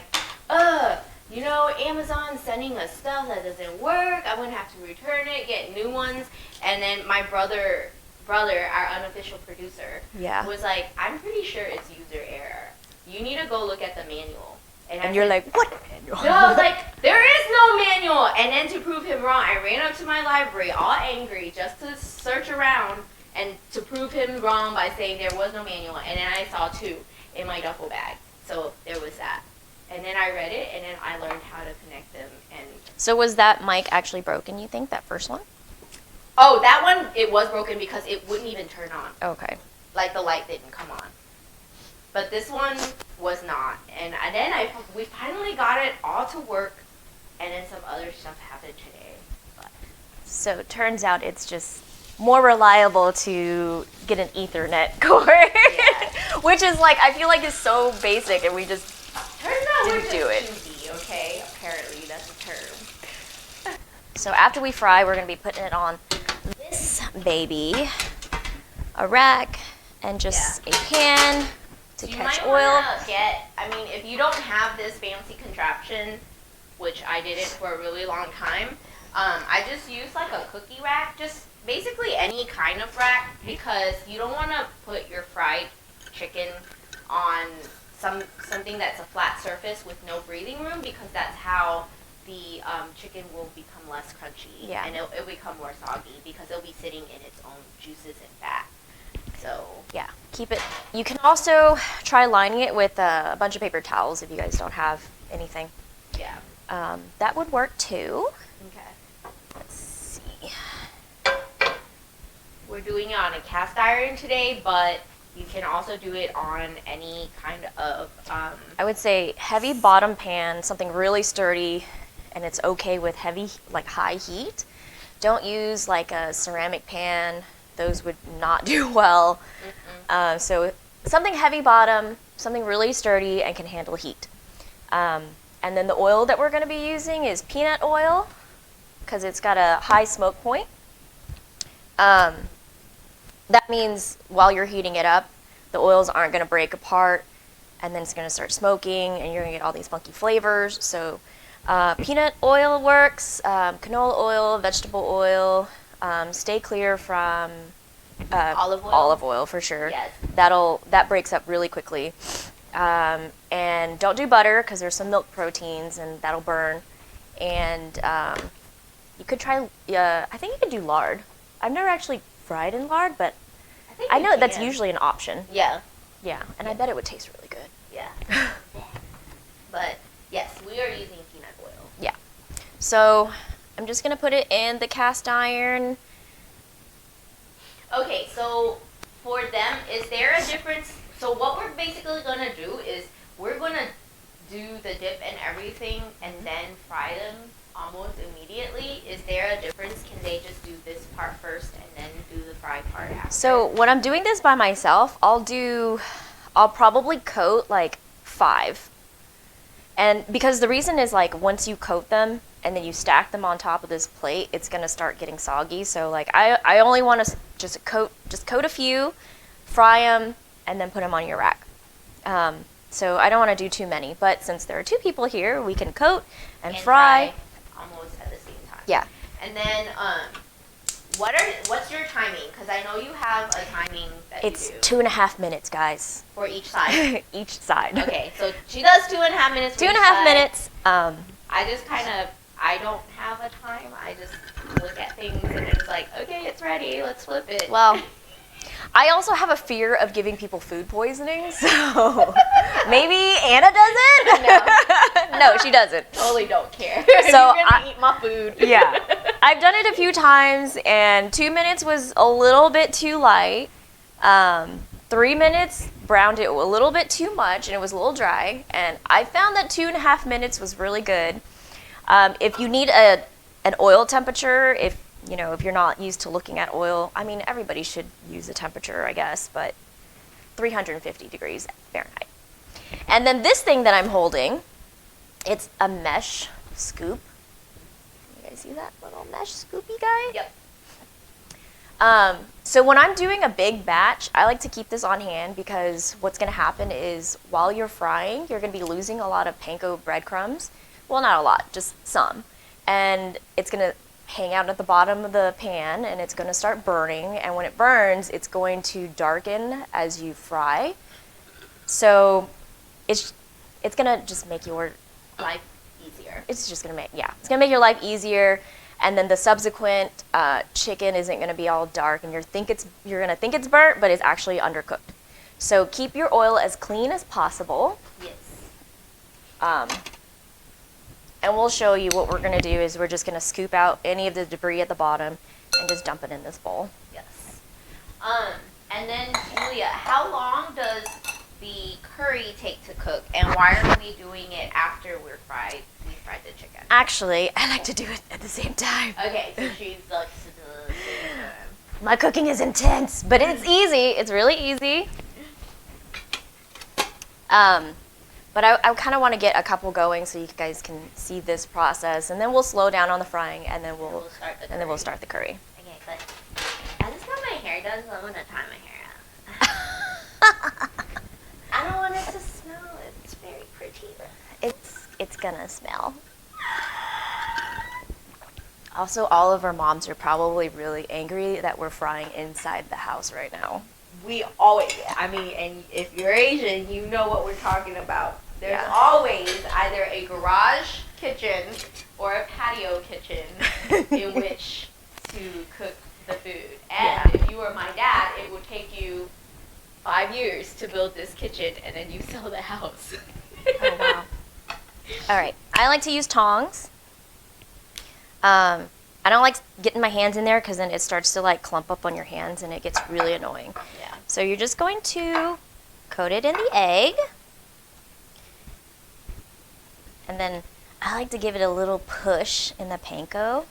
you know, Amazon's sending us stuff that doesn't work. I'm going to have to return it, get new ones. And then my brother, our unofficial producer, was like, I'm pretty sure it's user error. You need to go look at the manual. And you're like, what manual? No, I was like, there is no manual. And then to prove him wrong, I ran up to my library all angry just to search around and to prove him wrong by saying there was no manual. And then I saw 2 in my duffel bag. So there was that. And then I read it, and then I learned how to connect them. And so was that mic actually broken, you think, that first one? oh, that one, it was broken because it wouldn't even turn on. Okay. Like the light didn't come on. But this one was not. And then we finally got it all to work, and then some other stuff happened today. But. So it turns out it's just more reliable to get an Ethernet cord, which is like, I feel like it's so basic, and we just turns out didn't we're just do it. choosy, okay? Apparently, that's a term. So after we fry, we're going to be putting it on this baby, a rack, and just a pan to catch oil. If you don't have this fancy contraption, which I did it for a really long time, I just use like a cookie rack, just basically any kind of rack, because you don't want to put your fried chicken on something that's a flat surface with no breathing room, because that's how the chicken will become less crunchy, and it'll become more soggy because it'll be sitting in its own juices and fat. So yeah, keep it. You can also try lining it with a bunch of paper towels if you guys don't have anything. Yeah. That would work too. Okay. Let's see. We're doing it on a cast iron today, but you can also do it on any kind of I would say heavy bottom pan, something really sturdy, and it's okay with heavy, like high heat. Don't use like a ceramic pan. Those would not do well. So something heavy bottom, something really sturdy and can handle heat. And then the oil that we're going to be using is peanut oil, because it's got a high smoke point. That means while you're heating it up, the oils aren't going to break apart, and then it's going to start smoking, and you're going to get all these funky flavors. So peanut oil works, canola oil, vegetable oil. Stay clear from olive oil for sure. Yes. That breaks up really quickly. And don't do butter, because there's some milk proteins and that'll burn. And you could try, I think you could do lard. I've never actually fried in lard, but I know that's usually an option. Yeah. Yeah, and I bet it would taste really good. Yeah. But yes, we are using peanut oil. Yeah. So I'm just going to put it in the cast iron. Okay, so for them, is there a difference? So what we're basically going to do is we're going to do the dip and everything and then fry them almost immediately. Is there a difference? Can they just do this part first and then do the fried part after? So when I'm doing this by myself, I'll probably coat like 5. And because the reason is, like, once you coat them and then you stack them on top of this plate, it's going to start getting soggy. So like I only want to just coat a few, fry them, and then put them on your rack. So I don't want to do too many, but since there are 2 people here, we can coat and fry almost at the same time. Yeah. And then what's your timing? Because I know you have a timing that It's you do. 2.5 minutes, guys. For each side? Each side. Okay, so she does 2.5 minutes for 2.5 minutes. I don't have a time. I just look at things and it's like, okay, it's ready. Let's flip it. Well, I also have a fear of giving people food poisoning, so maybe Anna doesn't? No, she doesn't. Totally don't care. So You're gonna eat my food. Yeah. I've done it a few times, and 2 minutes was a little bit too light. 3 minutes browned it a little bit too much, and it was a little dry. And I found that 2.5 minutes was really good. If you need an oil temperature, if you're not used to looking at oil, I mean, everybody should use a temperature, I guess, but 350 degrees Fahrenheit. And then this thing that I'm holding, it's a mesh scoop. You guys see that little mesh scoopy guy? Yep. So when I'm doing a big batch, I like to keep this on hand because what's going to happen is while you're frying, you're going to be losing a lot of panko breadcrumbs. Well, not a lot, just some. And it's going to hang out at the bottom of the pan and it's going to start burning. And when it burns, it's going to darken as you fry. So it's going to just make your life easier. It's just going to it's going to make your life easier. And then the subsequent chicken isn't going to be all dark, and you're going to think it's burnt, but it's actually undercooked. So keep your oil as clean as possible. Yes. And we'll show you what we're going to do is we're just going to scoop out any of the debris at the bottom and just dump it in this bowl. Yes. And then Julia, how long does the curry take to cook, and why are we doing it after we fried the chicken? Actually, I like to do it at the same time. Okay, so she's like to do the same time. My cooking is intense, but it's easy. It's really easy. But I kind of want to get a couple going so you guys can see this process, and then we'll slow down on the frying, and then we'll start the curry. Okay, but I just got my hair done, so I'm gonna tie my hair out. I don't want it to smell. It's very pretty. It's gonna smell. Also, all of our moms are probably really angry that we're frying inside the house right now. We always, and if you're Asian, you know what we're talking about. There's always either a garage kitchen or a patio kitchen in which to cook the food. And if you were my dad, it would take you 5 years to build this kitchen, and then you sell the house. Oh, wow. All right. I like to use tongs. I don't like getting my hands in there because then it starts to clump up on your hands and it gets really annoying. Yeah. So you're just going to coat it in the egg. And then I like to give it a little push in the panko.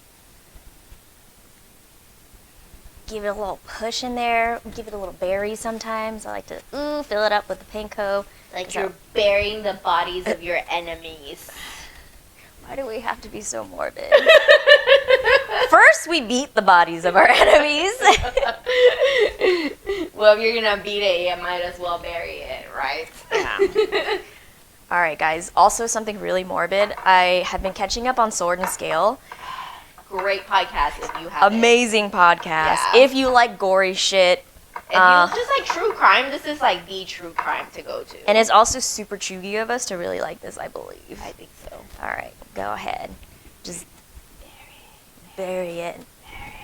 Give it a little push in there. Give it a little berry sometimes. I like to fill it up with the panko. Like you're burying the bodies of your enemies. Why do we have to be so morbid? First, we beat the bodies of our enemies. Well, if you're going to beat it, you might as well bury it, right? Yeah. All right, guys. Also, something really morbid. I have been catching up on Sword and Scale. Great podcast if you have Amazing podcast. Yeah. If you like gory shit. If you just like true crime, this is like the true crime to go to. And it's also super cheugy of us to really like this, I believe. I think so. All right, go ahead. Just bury it.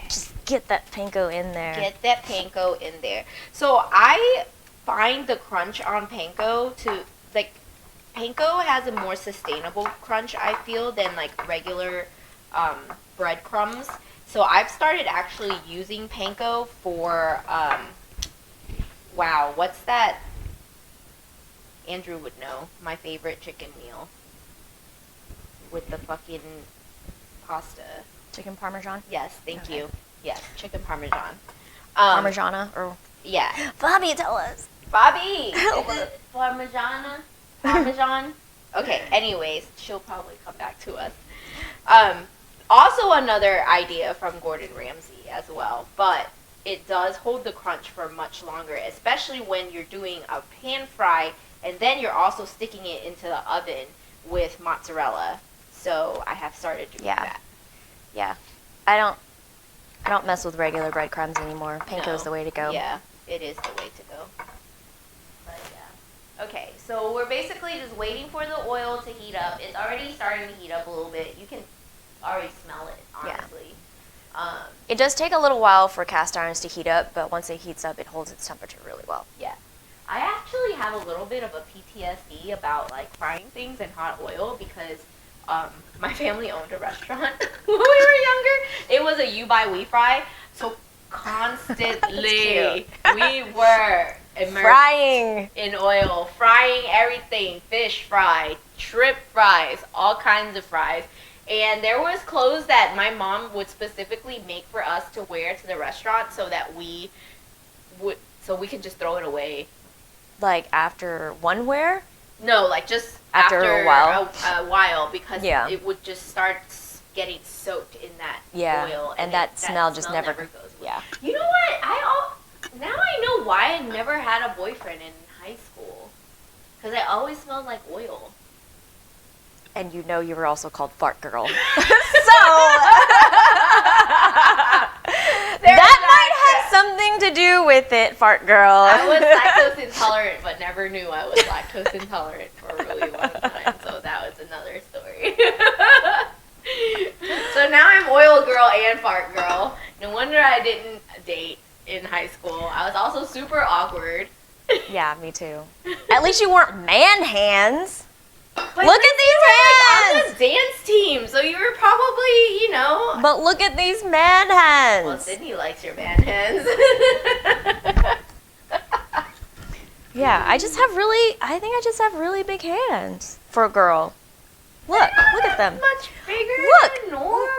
Just get that panko in there. Get that panko in there. So I find the crunch on panko panko has a more sustainable crunch, I feel, than like regular breadcrumbs. So I've started actually using panko for, what's that? Andrew would know. My favorite chicken meal. With the fucking pasta. Chicken parmesan? Yes, thank you. Yes, chicken parmesan. Parmigiana? Or Yeah. Bobby, tell us. Bobby! Is it Parmigiana? Parmesan? Okay, anyways, she'll probably come back to us. Also another idea from Gordon Ramsay as well, but it does hold the crunch for much longer, especially when you're doing a pan fry and then you're also sticking it into the oven with mozzarella. So I have started doing that. Yeah. I don't mess with regular breadcrumbs anymore. Panko's the way to go. Yeah, it is the way to go. But yeah. Okay, so we're basically just waiting for the oil to heat up. It's already starting to heat up a little bit. You can already smell it, honestly. Yeah. It does take a little while for cast irons to heat up, but once it heats up, it holds its temperature really well. Yeah. I actually have a little bit of a PTSD about frying things in hot oil because my family owned a restaurant when we were younger. It was a you buy we fry, so constantly we were immersed Frying. in oil, frying everything, fish fry, shrimp fries, all kinds of fries. And there was clothes that my mom would specifically make for us to wear to the restaurant so that we could just throw it away. Like after one wear? No, like just After a while? Because Yeah. it would just start getting soaked in that Yeah, oil. and that smell just never goes away. Yeah. You know what? Now I know why I never had a boyfriend in high school. Because I always smelled like oil. And you know you were also called Fart Girl. So that might have something to do with it, Fart Girl. I was lactose intolerant, but never knew I was lactose intolerant for a really long time. So that was another story. So now I'm oil girl and fart girl. No wonder I didn't date in high school. I was also super awkward. Yeah, me too. At least you weren't man hands. But Look at these on hands! the dance team, so you were probably, But look at these man hands. Well, Sydney likes your man hands. Yeah, I think I just have really big hands for a girl. Look at them. Much bigger Look. than normal.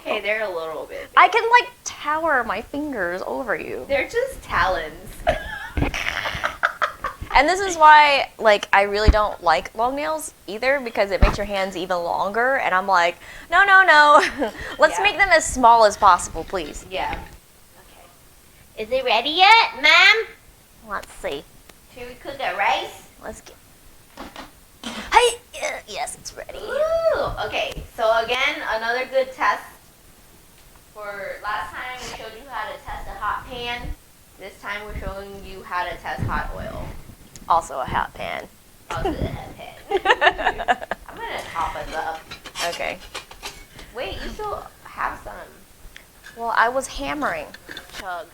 They're a little bit big. I can tower my fingers over you. They're just talons. And this is why, I really don't like long nails either, because it makes your hands even longer. And I'm like, no. Let's Yeah. make them as small as possible, please. Yeah. Okay. Is it ready yet, ma'am? Let's see. Should we cook a rice? Let's get. Hey, yes, it's ready. Ooh. Okay. So again, another good test. For last time, we showed you how to test a hot pan. This time, we're showing you how to test hot oil. Also a hot pan. Also a hot pan. I'm gonna top us up. Okay. Wait, you still have some. Well, I was hammering. Chug.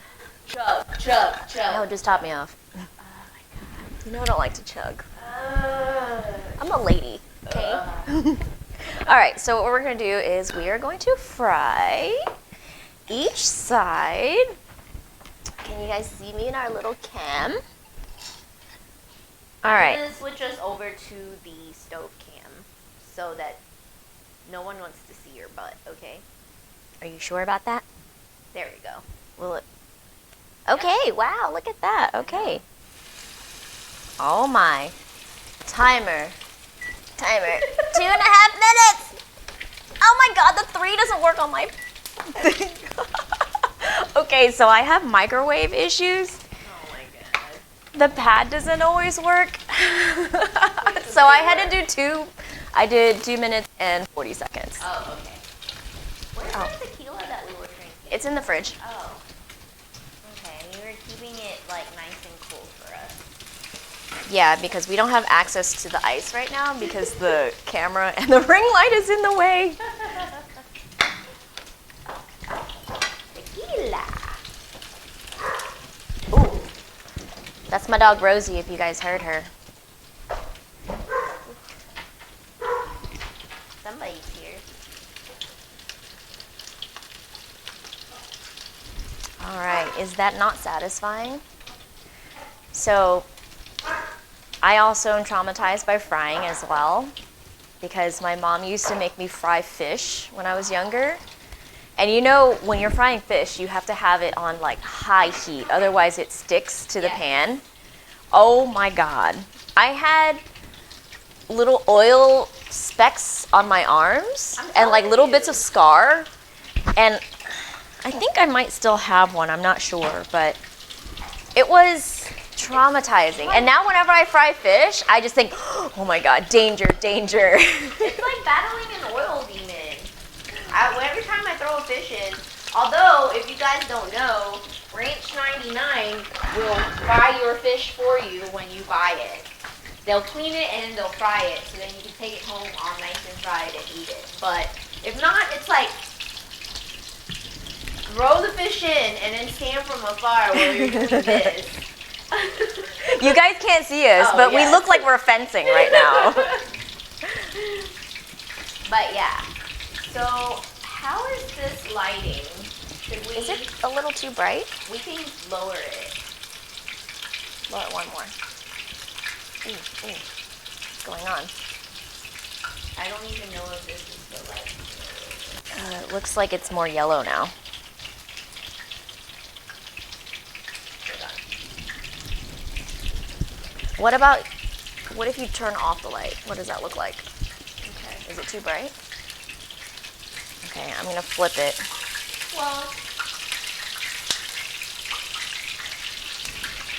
Chug. Chug. Chug. No, just top me off. Oh my You know I don't like to chug. god. I'm a lady, okay? All right, so what we're going to do is we are going to fry each side. Can you guys see me in our little cam? All I'm right. gonna switch us over to the stove cam so that no one wants to see your butt, okay? Are you sure about that? There we go. Will it? Okay, wow, look at that. Okay. Oh my. Timer. 2.5 minutes. Oh my god, the 3 doesn't work on my thing. Okay, so I have microwave issues. Oh my god. The pad doesn't always work. So I had to do 2 minutes and 40 seconds. Oh, okay. Where's the tequila that we were drinking? It's in the fridge. Oh. Okay, you were keeping it nice and cool for us. Yeah, because we don't have access to the ice right now because the camera and the ring light is in the way. Tequila. Ooh. That's my dog Rosie, if you guys heard her. Somebody's here. All right, is that not satisfying? So, I also am traumatized by frying as well because my mom used to make me fry fish when I was younger. And when you're frying fish, you have to have it on high heat, otherwise it sticks to the pan. Oh my god. I had little oil specks on my arms and little bits of scar. And I think I might still have one, I'm not sure, but it was traumatizing. And now whenever I fry fish, I just think, oh my god, danger. It's like battling an oil demon. Every time I throw a fish in, although if you guys don't know, Ranch 99 will fry your fish for you when you buy it. They'll clean it and then they'll fry it, so then you can take it home all nice and fried and eat it. But if not, it's throw the fish in and then stand from afar while you're doing this. You guys can't see us, but yes. we look like we're fencing right now. But yeah. So how is this lighting? Is it a little too bright? We can lower it. One more. Ooh. What's going on? I don't even know if this is the light. It looks like it's more yellow now. Hold on. What if you turn off the light? What does that look like? Okay. Is it too bright? Okay, I'm gonna flip it. Well,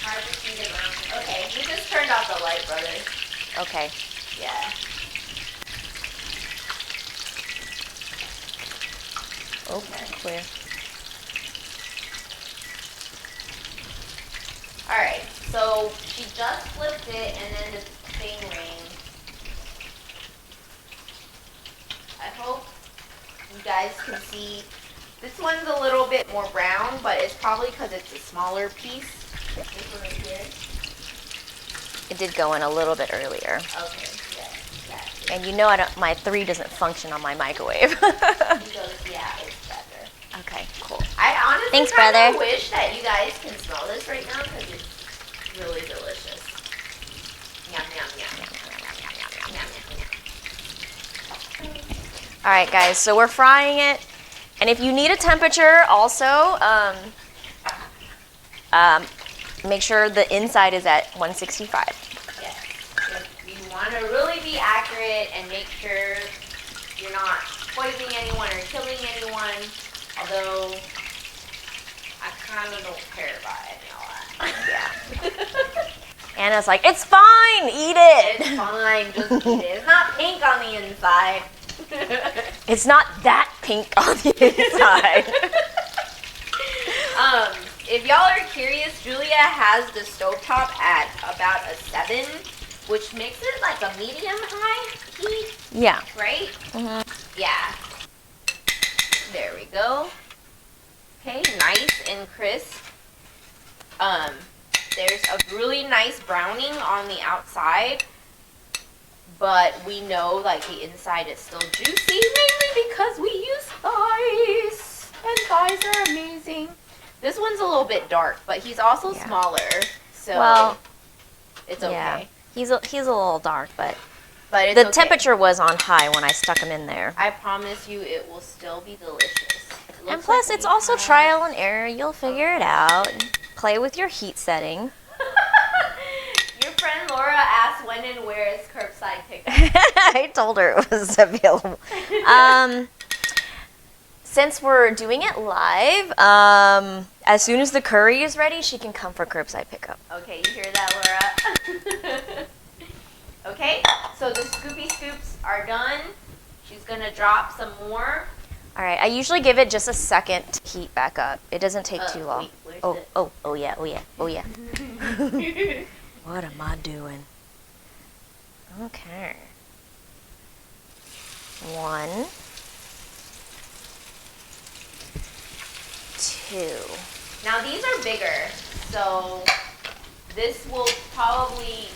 hard to see the mountain. Okay, we just turned off the light, brother. Okay. Yeah. Okay, clear. Alright, so she just flipped it and then the thing rang. I hope you guys can see. This one's a little bit more brown, but it's probably because it's a smaller piece. This one right here. It did go in a little bit earlier. Okay, yeah, exactly. And you know my 3 doesn't function on my microwave. He goes, yeah, it's better. Okay, cool. I honestly Thanks, kind brother. of wish that you guys can smell this right now because it's really delicious. Yum, yum, yum. Yum, yum, yum. All right, guys, so we're frying it. And if you need a temperature also, make sure the inside is at 165. Yes. If you want to really be accurate and make sure you're not poisoning anyone or killing anyone, although I kind of don't care about any of that. Yeah. Anna's like, it's fine, eat it. It's fine, just eat it. It's not pink on the inside. It's not that pink on the inside. If y'all are curious, Julia has the stovetop at about a 7, which makes it like a medium-high heat, Yeah. right? Mhm. Yeah. There we go. Okay, nice and crisp. There's a really nice browning on the outside, but we know like the inside is still juicy, mainly because we use thighs, and thighs are amazing. This one's a little bit dark, but he's also Yeah. smaller, so Well, it's yeah. okay. He's a little dark, but But it's the okay. temperature was on high when I stuck him in there. I promise you, it will still be delicious. It And looks plus, like it's we also have- trial and error. You'll figure it out. Play with your heat setting. Your friend Laura asked when and where is curbside pickup. I told her it was available. Since we're doing it live, as soon as the curry is ready, she can come for curbside pickup. Okay, you hear that, Laura? Okay, so the scoopy scoops are done. She's gonna drop some more. All right, I usually give it just a second to heat back up. It doesn't take too long. Wait, where's Oh yeah. What am I doing? Okay. 1, 2. Now these are bigger, so this will probably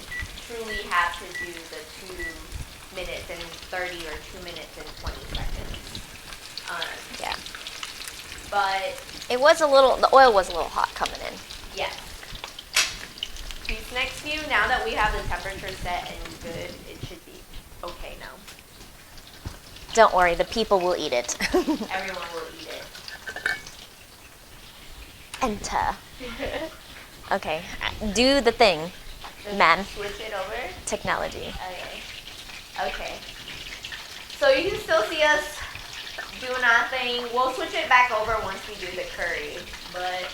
truly have to do the 2 minutes and 30 or 2 minutes and 20 seconds. Yeah. But The oil was a little hot coming in. yes. These next few, now that we have the temperature set and good, it should be okay now. Don't worry, the people will eat it. Everyone will eat it. Enter. Okay, do the thing, Just ma'am. Switch it over. Technology. Okay. So you can still see us doing our thing. We'll switch it back over once we do the curry. But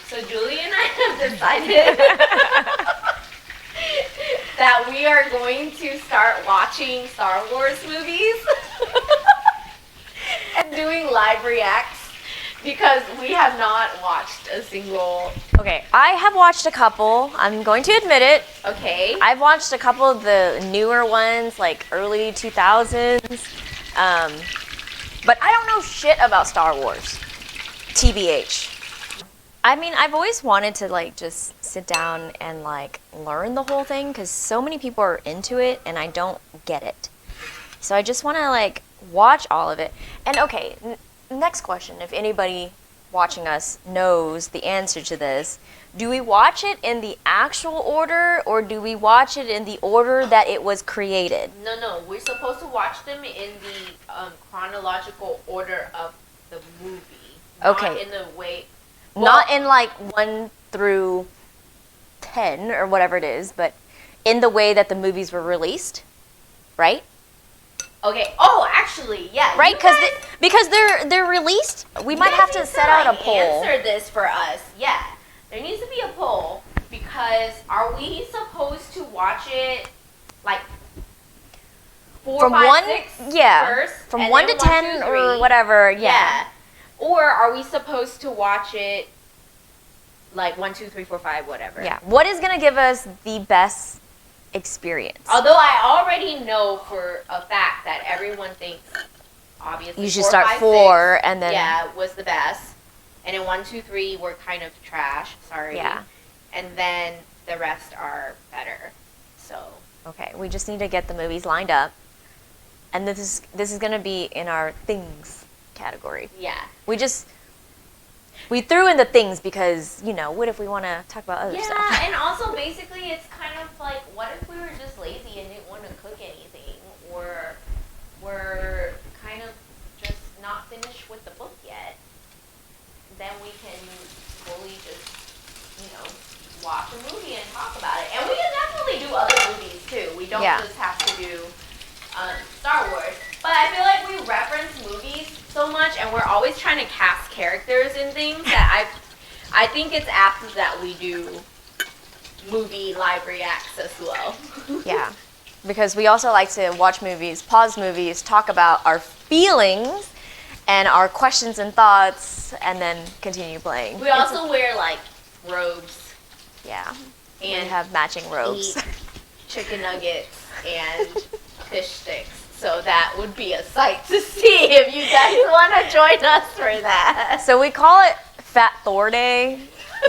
so Julie and I have decided that we are going to start watching Star Wars movies and doing live reacts because we have not watched a single. Okay, I have watched a couple. I'm going to admit it. Okay. I've watched a couple of the newer ones, like early 2000s. But I don't know shit about Star Wars. TBH. I mean, I've always wanted to like just sit down and like learn the whole thing because so many people are into it and I don't get it. So I just want to like watch all of it. And okay, next question, if anybody watching us knows the answer to this. Do we watch it in the actual order, or do we watch it in the order that it was created? No. We're supposed to watch them in the chronological order of the movie. Okay. Not in the way. Not in like 1 through 10 or whatever it is, but in the way that the movies were released, right? Okay. Oh, actually, yeah. Right, because they're released. We might have to set out a poll. Answer this for us. Yeah, there needs to be a poll, because are we supposed to watch it like 4, From 5, 1, 6 yeah, first, from and 1 then to 10 2, or 3? whatever, yeah. Or are we supposed to watch it like 1, 2, 3, 4, 5, whatever? Yeah. What is gonna give us the best experience? Although I already know for a fact that everyone thinks, obviously, You should 4, start 5, 4 6, and then yeah, was the best. And then 1, 2, 3 were kind of trash. Sorry. Yeah. And then the rest are better. So. Okay, we just need to get the movies lined up, and this is gonna be in our things category. Yeah. We threw in the things because, what if we want to talk about other stuff? Yeah, and also basically it's kind of like, what if we were just lazy and didn't want to cook anything, or we're kind of just not finished with the book yet? Then we can fully just, watch a movie and talk about it. And we can definitely do other movies too. We don't just have to do Star Wars. But I feel like we reference movies so much, and we're always trying to cast characters in things that I think it's apt that we do movie live reacts as well. Yeah, because we also like to watch movies, pause movies, talk about our feelings and our questions and thoughts, and then continue playing. We also wear like robes. Yeah, And we have matching robes. Eat chicken nuggets and fish sticks. So that would be a sight to see if you guys want to join us for that. So we call it Fat Thor Day.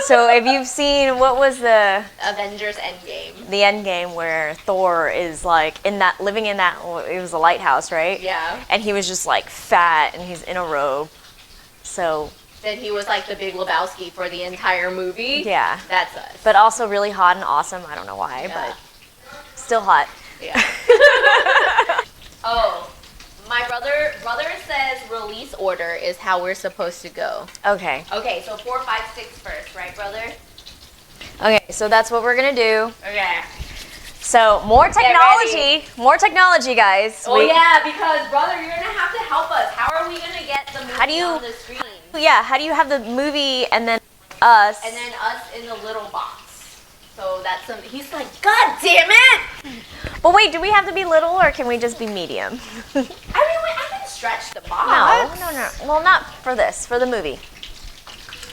So if you've seen, what was the Avengers Endgame. The Endgame, where Thor is like living in that, it was a lighthouse, right? Yeah. And he was just like fat, and he's in a robe. So Then he was like the Big Lebowski for the entire movie. yeah, That's us. but also really hot and awesome. I don't know why, but still hot. Yeah. Oh, my brother says release order is how we're supposed to go. Okay. Okay, so 4, 5, 6 first, right, brother? Okay, so that's what we're gonna do. Okay. So more ready. technology, guys. Oh yeah, because brother, you're gonna have to help us. How are we gonna get the movie How do you- on the screen? Yeah, how do you have the movie and then us? And then us in the little box. So that's he's like, God damn it! But wait, do we have to be little, or can we just be medium? I mean, I can stretch the box. No. Well, not for this. For the movie.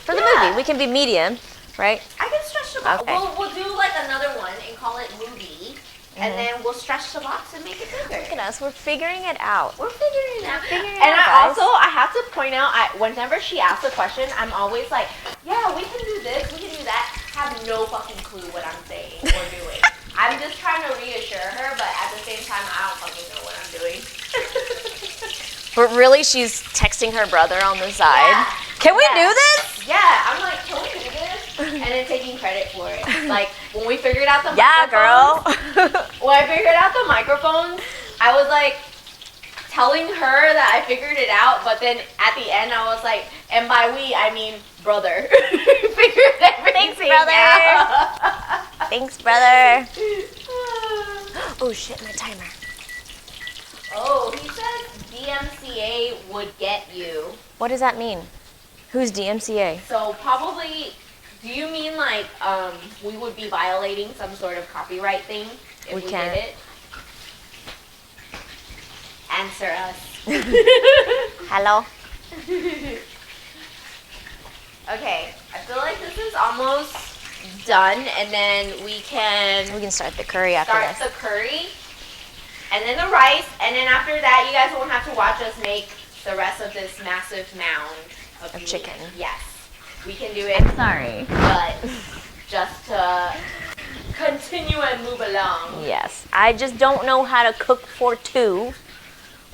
For the movie, we can be medium, right? I can stretch the box. Okay. We'll do like another one and call it movie, and then we'll stretch the box and make it bigger. Look at us, we're figuring it out. We're figuring it out. figuring it And out, guys. I have to point out, whenever she asks a question, I'm always like, yeah, we can do this, we can do that. Have no fucking clue what I'm saying or doing. I'm just trying to reassure her, but at the same time, I don't fucking know what I'm doing. But really, she's texting her brother on the side. Yeah. Can we Yeah. do this? Yeah, I'm like, can we do this? And then taking credit for it. Like, when we figured out the Yeah, girl. microphones, when I figured out the microphones, I was like telling her that I figured it out, but then at the end I was like, and by we, I mean brother. Figured everything Thanks, brother. out. Thanks, brother. Oh shit, my timer. Oh, he says DMCA would get you. What does that mean? Who's DMCA? So probably, do you mean like we would be violating some sort of copyright thing if we can't. did it? Answer us. Hello? Okay, I feel like this is almost done, and then we can We can start the curry after start this. the curry, and then the rice, and then after that, you guys won't have to watch us make the rest of this massive mound of meat. chicken. Yes, we can do it, Sorry. but just to continue and move along. Yes. I just don't know how to cook for 2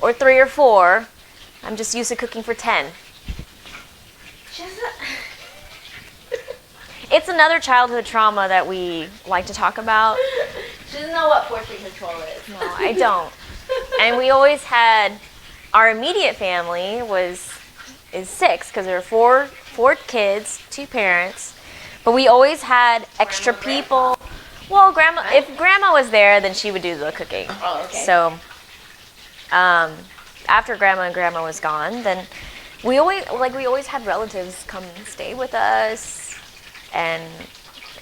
or 3 or 4. I'm just used to cooking for 10. She doesn't. It's another childhood trauma that we like to talk about. She doesn't know what portion control is. No, I don't. And we always had, our immediate family is 6 because there were four kids, 2 parents, but we always had extra people. Well, if grandma was there, then she would do the cooking. Oh, okay. So, after grandma was gone, then we always had relatives come stay with us, and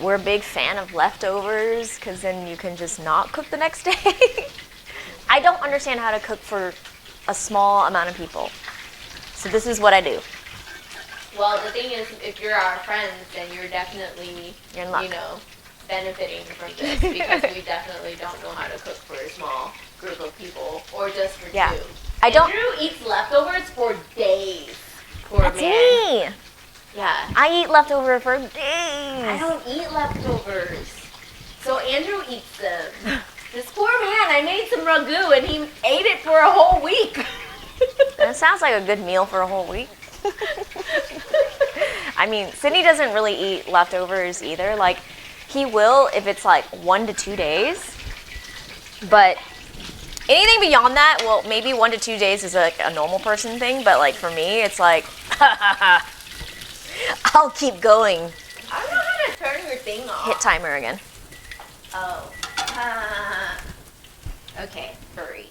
we're a big fan of leftovers because then you can just not cook the next day. I don't understand how to cook for a small amount of people, so this is what I do. Well, the thing is, if you're our friends, then you're definitely, You're in luck. benefiting from this because we definitely don't know how to cook for a small group of people or just for 2. I don't. Andrew eats leftovers for days. Poor That's man. me. Yeah. I eat leftover for I days. don't eat leftovers. So Andrew eats them. This poor man, I made some ragu and he ate it for a whole week. That sounds like a good meal for a whole week. I mean, Sydney doesn't really eat leftovers either. Like, he will if it's like 1 to 2 days. But anything beyond that, well, maybe 1 to 2 days is like a normal person thing. But like for me, it's like, I'll keep going. I don't know how to turn your thing off. Hit timer again. Oh. Okay, hurry.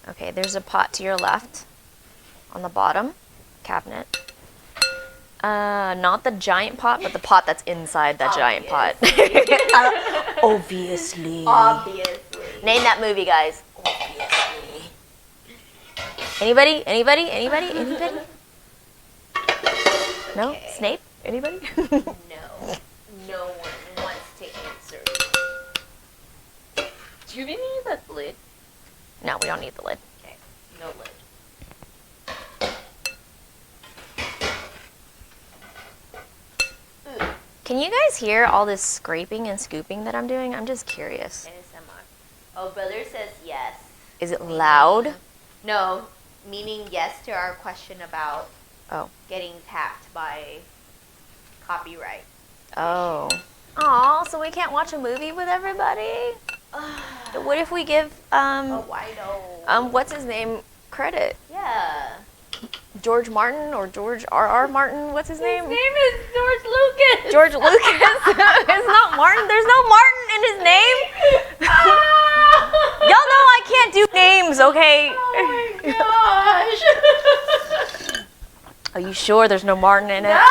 Okay, there's a pot to your left on the bottom cabinet. Not the giant pot, but the pot that's inside that giant pot. Obviously. Obviously. Name that movie, guys. Obviously. Anybody? No? Okay. Snape? Anybody? No. No one wants to answer. Do you even need that lid? No, we don't need the lid. Okay. No lid. Can you guys hear all this scraping and scooping that I'm doing? I'm just curious. ASMR. Oh, brother says yes. Is it loud? No, meaning yes to our question about Oh. getting tapped by copyright. Oh. Aw, so we can't watch a movie with everybody? What if we give, Oh, I know. what's his name, credit? Yeah. George Martin or George R.R. Martin? What's his name? His name is George Lucas. George Lucas. It's not Martin. There's no Martin in his name. Y'all know I can't do names, okay? Oh my gosh. Are you sure there's no Martin in it? No.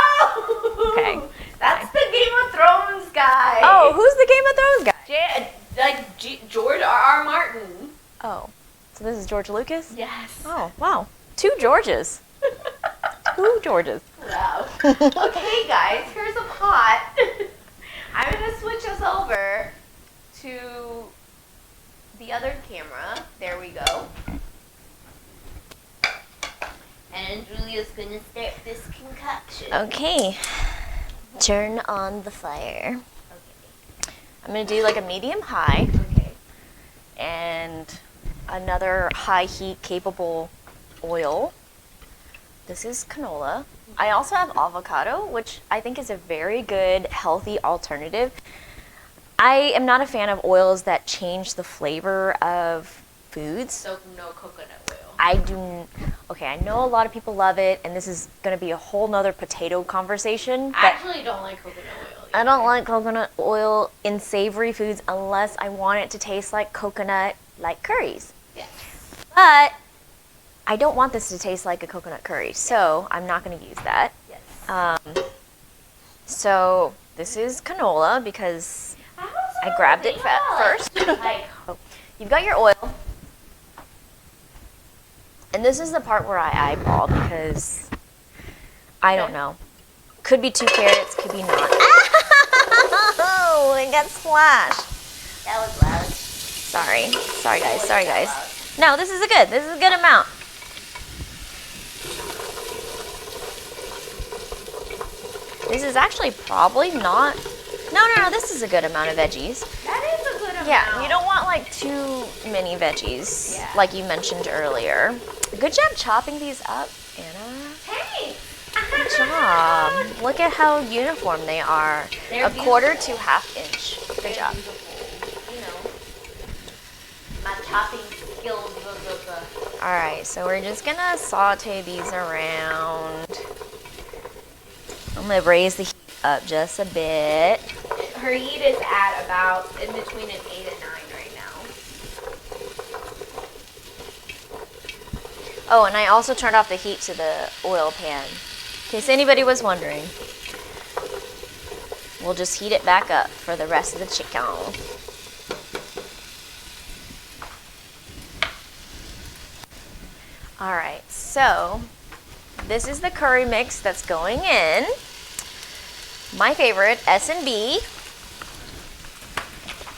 Okay. That's the Game of Thrones guy. Oh, who's the Game of Thrones guy? George R.R. Martin. Oh, so this is George Lucas? Yes. Oh, wow. 2 Georges. 2 Georges. Wow. Okay, guys, here's a pot. I'm going to switch us over to the other camera. There we go. And Julia's going to start this concoction. Okay. Turn on the fire. Okay. I'm going to do like a medium high Okay. and another high heat capable oil. This is canola. I also have avocado, which I think is a very good, healthy alternative. I am not a fan of oils that change the flavor of foods. So no coconut oil. Okay, I know a lot of people love it, and this is going to be a whole nother potato conversation. I actually don't like coconut oil. I don't like coconut oil in savory foods unless I want it to taste like coconut, like curries. Yes. But I don't want this to taste like a coconut curry, so I'm not going to use that. Yes. So this is canola because I grabbed it first. Like, You've got your oil. And this is the part where I eyeball because I don't know. Could be 2 carrots, could be not. Oh, it got splashed. that was loud. Sorry guys. No, this is a good amount. This is actually probably not. No, this is a good amount of veggies. That is a good amount. Yeah, you don't want like too many veggies, Yeah. like you mentioned earlier. Good job chopping these up, Anna. Hey. job. Look at how uniform they are. They're a quarter beautiful. to half inch. Good They're job. beautiful. You know, my chopping skills. All right, so we're just gonna saute these around. I'm gonna raise the heat up just a bit. Her heat is at about in between an 8 and 9 right now. Oh, and I also turned off the heat to the oil pan, in case anybody was wondering. We'll just heat it back up for the rest of the chicken. All right, so this is the curry mix that's going in. My favorite, S&B.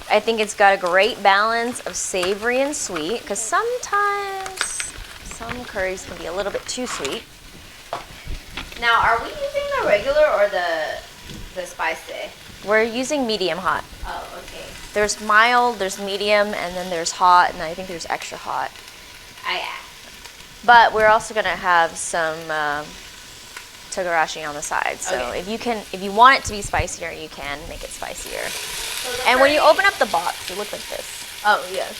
I think it's got a great balance of savory and sweet, because sometimes some curries can be a little bit too sweet. Now, are we using the regular or the spicy? We're using medium hot. Oh, okay. There's mild, there's medium, and then there's hot, and I think there's extra hot. But we're also gonna have some togarashi on the side. So Okay. if you want it to be spicier, you can make it spicier. And when you open up the box, it looks like this. Oh, yes.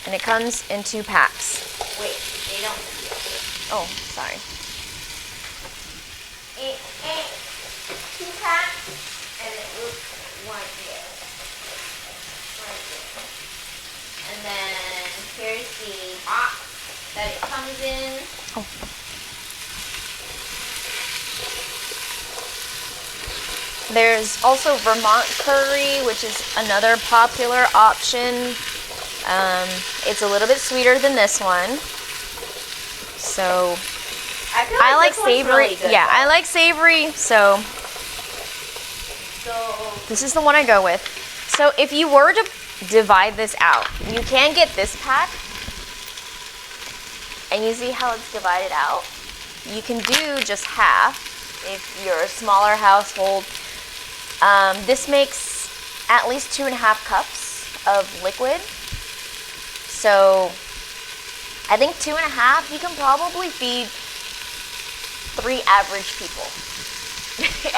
And it comes in 2 packs. Wait, they don't. Oh, sorry. 2 packs, and it looks like this. Right there. And then here's the box that it comes in. Oh. There's also Vermont curry, which is another popular option. It's a little bit sweeter than this one. So I feel I like this one's savory. really good, Yeah, though. I like savory. So this is the one I go with. So if you were to divide this out, you can get this pack. And you see how it's divided out? You can do just half if you're a smaller household. This makes at least 2.5 cups of liquid. So I think 2.5, you can probably feed 3 average people.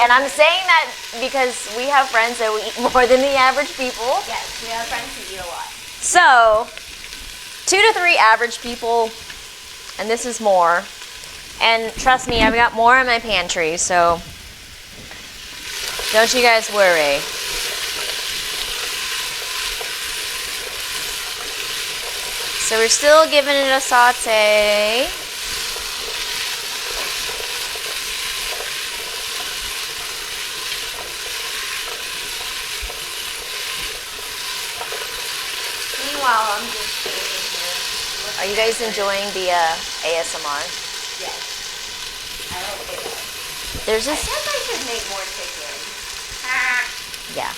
And I'm saying that because we have friends that will eat more than the average people. Yes, we have friends who eat a lot. So 2 to 3 average people, and this is more. And trust me, I've got more in my pantry, so don't you guys worry. So we're still giving it a saute. Meanwhile, I'm just sitting here. Are you guys enjoying the ASMR? Yes. I don't get it. There's I just, guess I should make more chicken. yeah,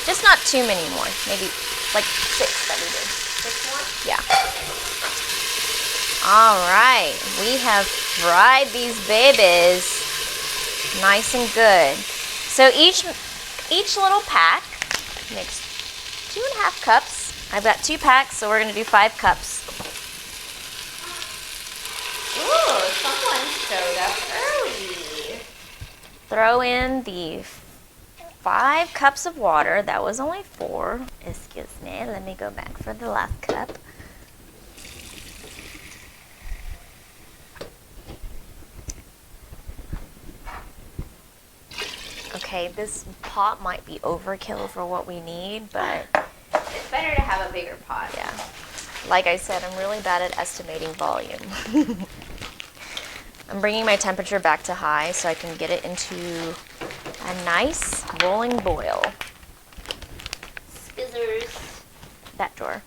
just not too many more. Maybe like 6 that we did. 6 more? Yeah. All right, we have fried these babies nice and good. So each little pack makes 2.5 cups. I've got 2 packs, so we're gonna do 5 cups. Ooh, someone showed up early. Throw in the 5 cups of water. That was only 4. Excuse me. Let me go back for the last cup. Okay, this pot might be overkill for what we need, but It's better to have a bigger pot. yeah. Like I said, I'm really bad at estimating volume. I'm bringing my temperature back to high so I can get it into a nice rolling boil. Spizzers. That drawer.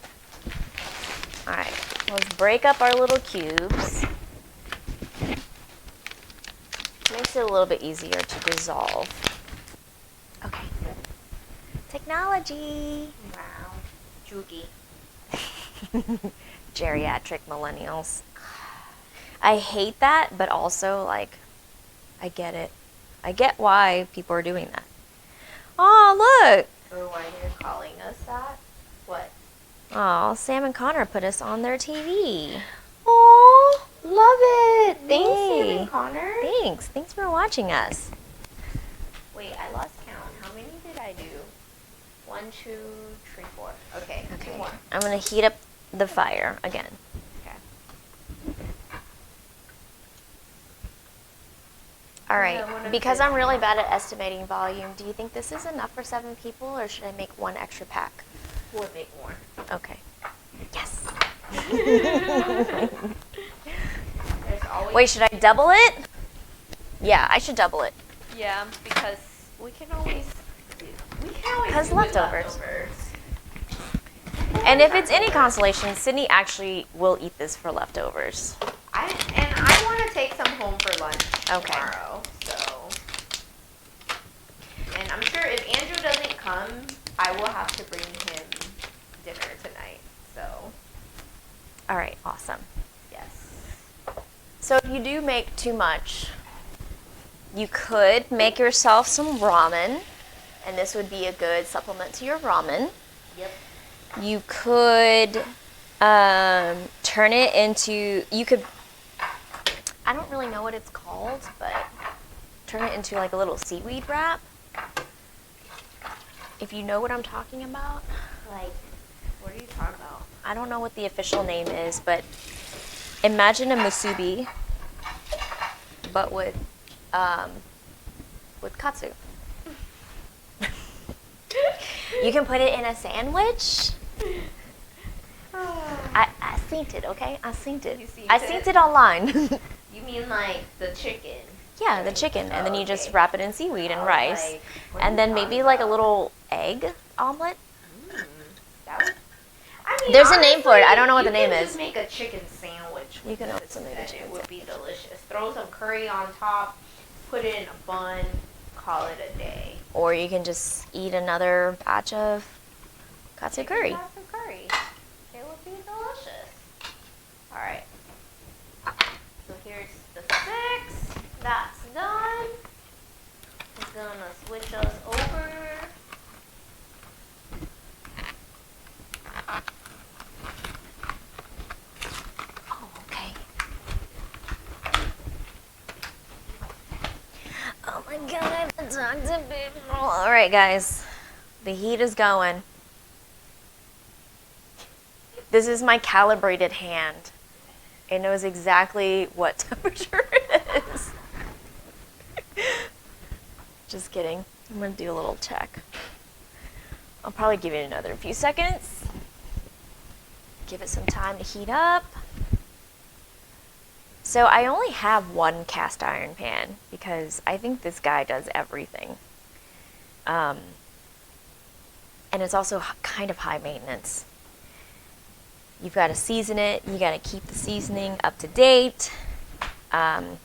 All right, let's break up our little cubes. Makes it a little bit easier to dissolve. Okay. Technology. Wow. Cheugy. Geriatric millennials. I hate that, but also, like, I get it. I get why people are doing that. Oh, look. Or why you're calling us that? What? Oh, Sam and Connor put us on their TV. Oh, Love it. Thanks, Sam Yay. and Connor. Thanks for watching us. Wait, I lost count. How many did I do? 1, 2, 3, 4. Okay, 2 more. I'm gonna heat up the fire again. Okay. All Yeah, right, one of because the- I'm really bad at estimating volume, do you think this is enough for 7 people, or should I make 1 extra pack? We'll make more. Okay. Yes. There's always Wait, should I double it? Yeah, I should double it. Yeah, because we can always Because do with leftovers. And if it's any consolation, Sydney actually will eat this for leftovers. I want to take some home for lunch tomorrow. So, and I'm sure if Andrew doesn't come, I will have to bring him dinner tonight. So, All right, awesome. yes. So if you do make too much, you could make yourself some ramen, and this would be a good supplement to your ramen. Yep. You could turn it into, I don't really know what it's called, but turn it into like a little seaweed wrap. If you know what I'm talking about. Like, what are you talking about? I don't know what the official name is, but imagine a musubi, but with katsu. You can put it in a sandwich. I seen it, okay? I seen it. You seen I it? seen it online. You mean like the chicken? Yeah, the chicken, and then you just Okay. wrap it in seaweed and I was rice, like, what are and you then talking maybe like a about? little egg omelet. That would, I mean, There's a name for it. I don't know what the you name can is. just make a chicken sandwich. You with can this also make a and chicken It would be delicious. Throw some curry on top, put it in a bun, call it a day. Or you can just eat another batch of katsu curry. Chicken katsu curry. It would be delicious. All right. So here's the 6. That's done. We're gonna switch us over. Oh, okay. Oh my god, I haven't talked to people. All right, guys. The heat is going. This is my calibrated hand. It knows exactly what temperature it is. Just kidding. I'm going to do a little check. I'll probably give it another few seconds. Give it some time to heat up. So I only have 1 cast iron pan because I think this guy does everything. And it's also kind of high maintenance. You've got to season it. You got to keep the seasoning up to date. You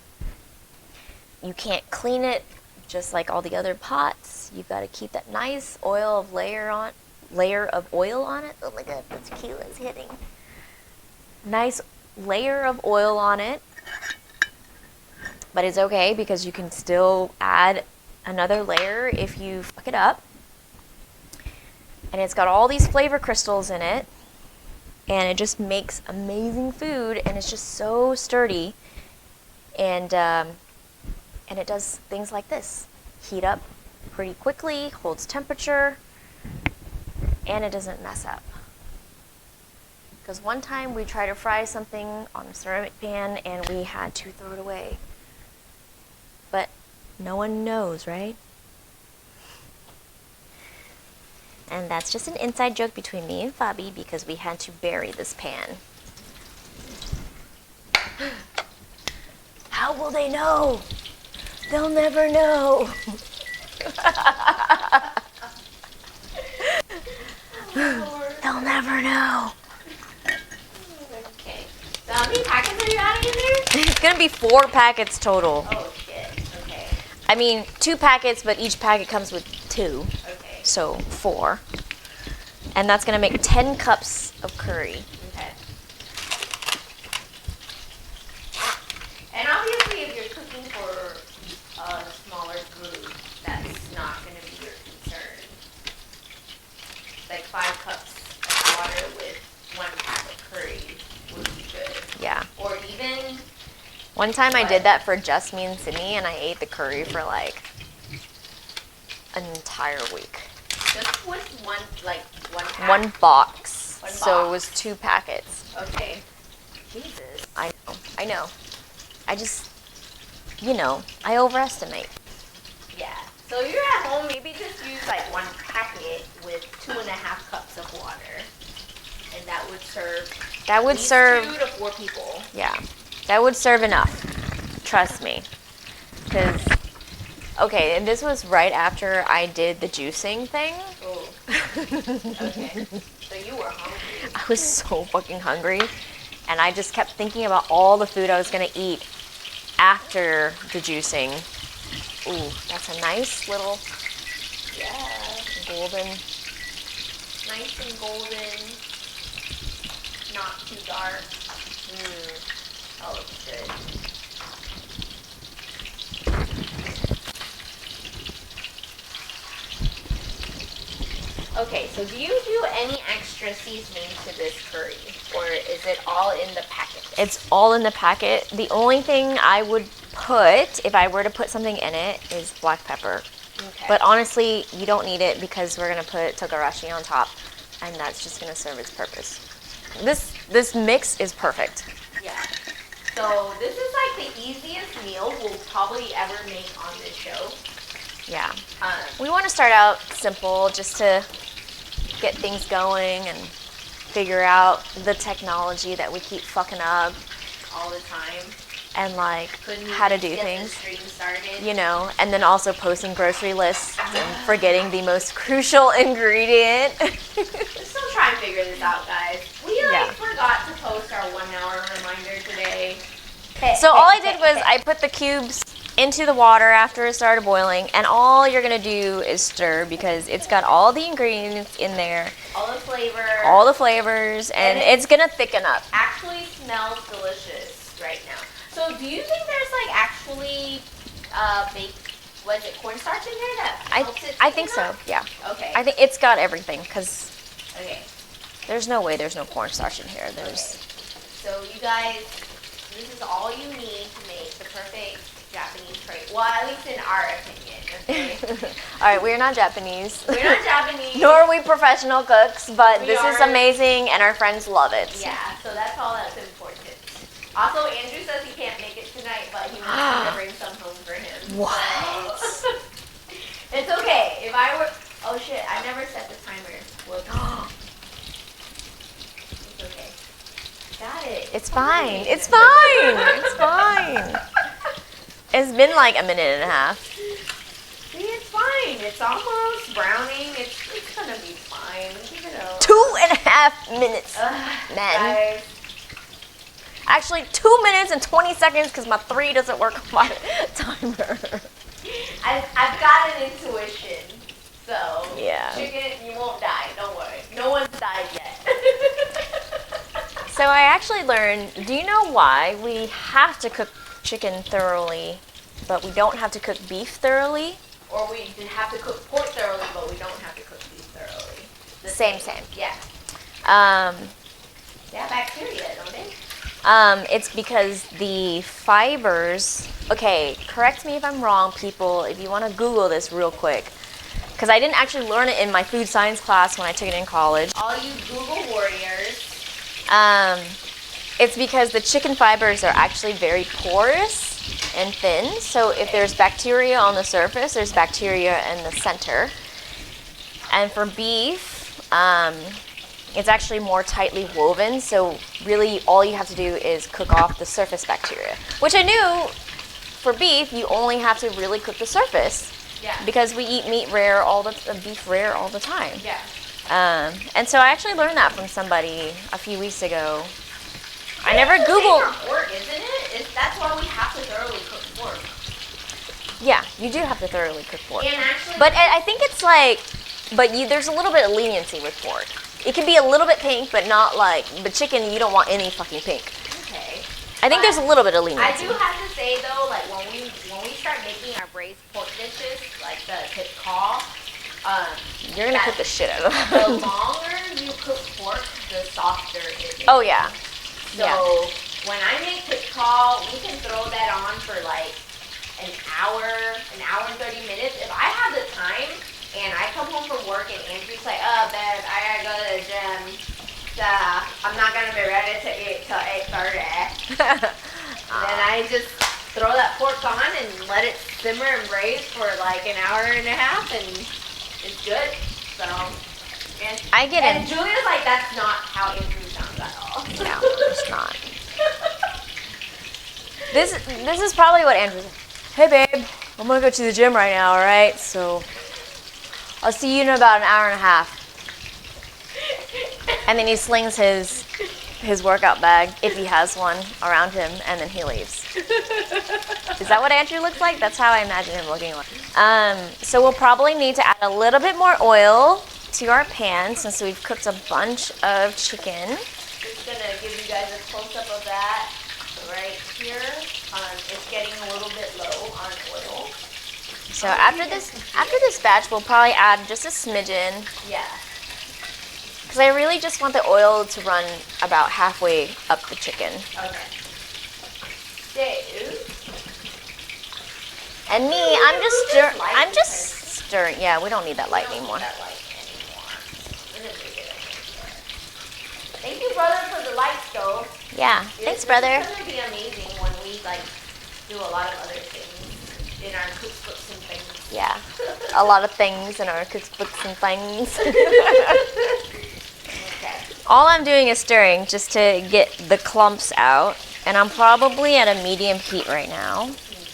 can't clean it just like all the other pots. You've got to keep that nice layer of oil on it. Oh my god, the tequila is hitting. Nice layer of oil on it. But it's okay because you can still add another layer if you fuck it up. And it's got all these flavor crystals in it. And it just makes amazing food, and it's just so sturdy. And it does things like this. Heat up pretty quickly, holds temperature, and it doesn't mess up. Because one time we tried to fry something on a ceramic pan, and we had to throw it away. But no one knows, right? And that's just an inside joke between me and Fabi because we had to bury this pan. How will they know? They'll never know. They'll never know. Okay. So how many packets are you adding in there? It's gonna be 4 packets total. Oh shit. Okay. I mean, 2 packets, but each packet comes with 2. Okay. So 4. And that's gonna make 10 cups of curry. Okay. And obviously, if you're cooking for a smaller group, that's not going to be your concern. Like 5 cups of water with 1 pack of curry would be good. Yeah. Or even One time I did that for just me and Sydney, and I ate the curry for like an entire week. Just with one pack? One box. One So it box. was 2 packets. Okay. Jesus. I know. I just, I overestimate. Yeah. So you're at home, maybe just use like 1 packet with 2.5 cups of water. And that would serve That would at least serve, 2 to 4 people. yeah, that would serve enough. Trust me. Because, okay, and this was right after I did the juicing thing. Oh. Okay. So you were hungry. I was so fucking hungry. And I just kept thinking about all the food I was going to eat after the juicing. Ooh, that's a nice little Yeah. golden. Nice and golden. Not too dark. Oh, it's good. Okay, so do you do any extra seasoning to this curry? Or is it all in the packet? It's all in the packet. The only thing I would put, if I were to put something in it, is black pepper. Okay. But honestly, you don't need it because we're going to put togarashi on top, and that's just going to serve its purpose. This mix is perfect. Yeah. So this is like the easiest meal we'll probably ever make on this show. Yeah. Um, We want to start out simple just to get things going and figure out the technology that we keep fucking up all the time. and like Couldn't how to even do get things. the stream started. And then also posting grocery lists and forgetting the most crucial ingredient. We're still trying to figure this out, guys. We forgot to post our 1 hour reminder today. So all I did was I put the cubes into the water after it started boiling, and all you're gonna do is stir because it's got all the ingredients in there, all the flavor. all the flavors, and it's gonna thicken up. Actually smells delicious right now. So do you think there's like actually cornstarch in there that helps it I think thicken so, up? yeah. Okay. I think it's got everything because Okay. there's no way there's no cornstarch in here. So you guys, this is all you need to make the perfect Japanese curry. Well, at least in our opinion. Okay? All right, we're not Japanese. We're not Japanese. Nor are we professional cooks, but We this is are- amazing and our friends love it. Yeah, so that's all that's important. Also, Andrew says he can't make it tonight, but he wants me to bring some home for him. What? So. It's okay. If I were... Oh, shit. I never set the timer. Whoops. It's okay. Got it. It's fine. It's fine. It's fine. It's been like a minute and a half. See, it's fine. It's almost browning. It's gonna be fine. Keep it up. 2.5 minutes, men. Guys. Actually, 2 minutes and 20 seconds because my 3 doesn't work on my timer. I've got an intuition. So, Yeah. chicken, you won't die. Don't worry. No one's died yet. So I actually learned, do you know why we have to cook chicken thoroughly, but we don't have to cook beef thoroughly? Or we have to cook pork thoroughly, but we don't have to cook beef thoroughly. Same. Yeah. They have bacteria, don't they? It's because the fibers, okay, correct me if I'm wrong, people, if you want to Google this real quick, because I didn't actually learn it in my food science class when I took it in college. All you Google warriors. It's because the chicken fibers are actually very porous and thin, so if there's bacteria on the surface, there's bacteria in the center. And for beef, it's actually more tightly woven, so really all you have to do is cook off the surface bacteria. Which I knew for beef, you only have to really cook the surface. Yeah. Because we eat beef rare all the time. Yeah. And so I actually learned that from somebody a few weeks ago. I never It's the Googled. same for pork, isn't it? That's why we have to thoroughly cook pork. Yeah, you do have to thoroughly cook pork. And actually, But I think it's like, there's a little bit of leniency with pork. It can be a little bit pink, but not like, but chicken, you don't want any fucking pink. okay. I think there's a little bit of I leniency. do have to say though, like when we start making our braised pork dishes, like the tip call, You're gonna cook the shit out of the them. longer you cook pork, the softer it is. Oh yeah. So when I make tikka, we can throw that on for like an hour and 30 minutes. If I have the time and I come home from work and Andrew's like, oh, babe, I gotta go to the gym, so I'm not gonna be ready to eat till 8:30. Then I just throw that pork on and let it simmer and braise for like an hour and a half, and it's good. So, and, I get it. And Julia's like, that's not how Andrew sounds at all. No, it's not. This is probably what Andrew's like. Hey babe, I'm gonna go to the gym right now, alright? So I'll see you in about an hour and a half. And then he slings his workout bag, if he has one, around him, and then he leaves. Is that what Andrew looks like? That's how I imagine him looking like. So we'll probably need to add a little bit more oil to our pan since we've cooked a bunch of chicken. Just gonna give you guys a close-up of that right here. It's getting a little bit low on oil. So after this batch, we'll probably add just a smidgen. Yeah. Because I really just want the oil to run about halfway up the chicken. Okay. And me, I'm just stirring. Yeah, we don't need that light anymore. Thank you, brother, for the light stove. Yeah, thanks, brother. It's gonna be amazing when we like do a lot of other things in our cookbooks and things. Yeah, a lot of things in our cookbooks and things. Okay. All I'm doing is stirring just to get the clumps out, and I'm probably at a medium heat right now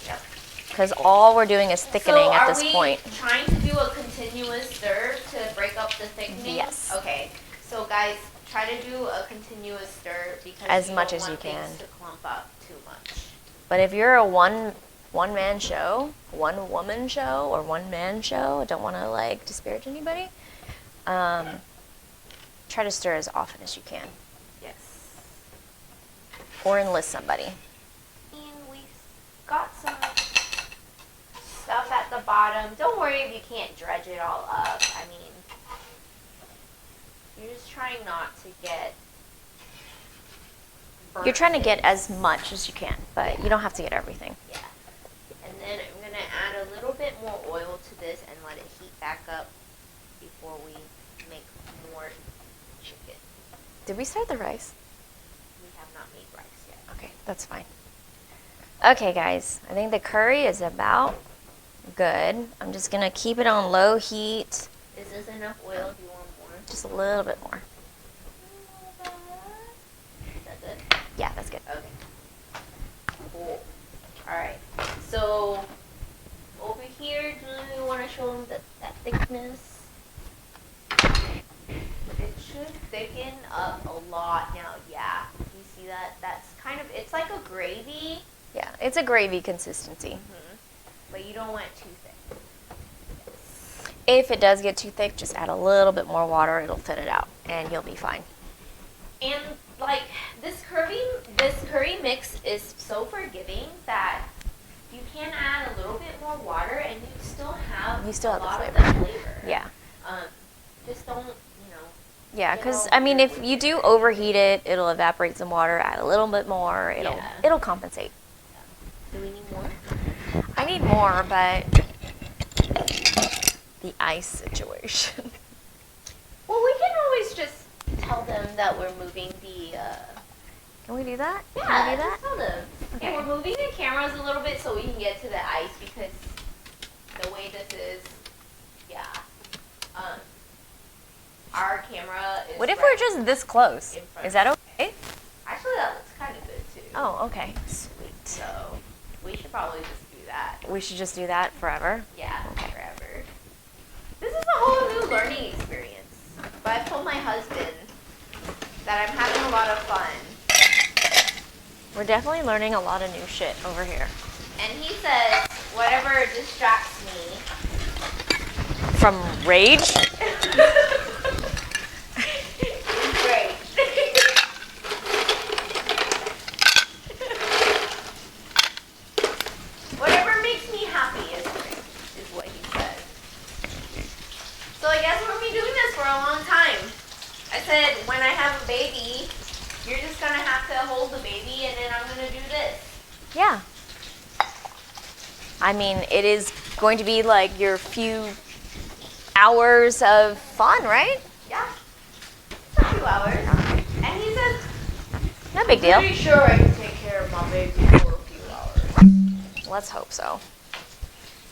Yep. because all we're doing is thickening at this point. So are we trying to do a continuous stir to break up the thickening? Yes. Okay. So guys, try to do a continuous stir because As you much don't as want you can. things to clump up too much. But if you're a one-man show, one-woman show, or one-man show, I don't want to like disparage anybody. Try to stir as often as you can, Yes. or enlist somebody. And we got some stuff at the bottom. Don't worry if you can't dredge it all up. I mean, you're just trying not to get burnt You're trying to get things. as much as you can, but you don't have to get everything. Yeah. And then I'm going to add a little bit more oil to this and let it heat back up before we make more chicken. Did we start the rice? We have not made rice yet. Okay, that's fine. Okay, guys, I think the curry is about good. I'm just gonna keep it on low heat, Is this enough oil? Do you want more? just a little bit more. Is that good? Yeah, that's good. Okay. Cool. Alright. So, over here, do you want to show them that thickness? It should thicken up a lot now. Yeah. You see that? That's kind of, it's like a gravy, Yeah, it's a gravy consistency. but you don't want it too thick. If it does get too thick, just add a little bit more water. It'll thin it out, and you'll be fine. And like this curry mix is so forgiving that you can add a little bit more water and you still have the a lot flavor. of the flavor. Yeah. Just don't, Yeah, You because know, I mean, if you do overheat it, it'll evaporate some water. Add a little bit more. Yeah. It'll compensate. do we need more? I need more, but the ice situation. Well, we can always just tell them that we're moving the. Can we do that? Yeah, Can we do just that? tell them. Okay. And we're moving the cameras a little bit so we can get to the ice because the way this is, yeah. Our camera is. What if right we're just this close? in front Is that okay? Actually, that looks kind of good too. Oh, okay. Sweet. So we should probably just do that. We should just do that forever. Yeah, Okay. forever. This is a whole new learning experience. But I've told my husband that I'm having a lot of fun. We're definitely learning a lot of new shit over here. And he says, whatever distracts me. From rage? is great. Whatever makes me happy is great, is what he said. So I guess we're going to be doing this for a long time. I said when I have a baby, You're just gonna have to hold the baby, and then I'm gonna do this. Yeah. I mean, it is going to be like your few hours of fun, right? Yeah. It's a few hours. And he says, No big deal. pretty sure I can take care of my baby for a few hours. Let's hope so.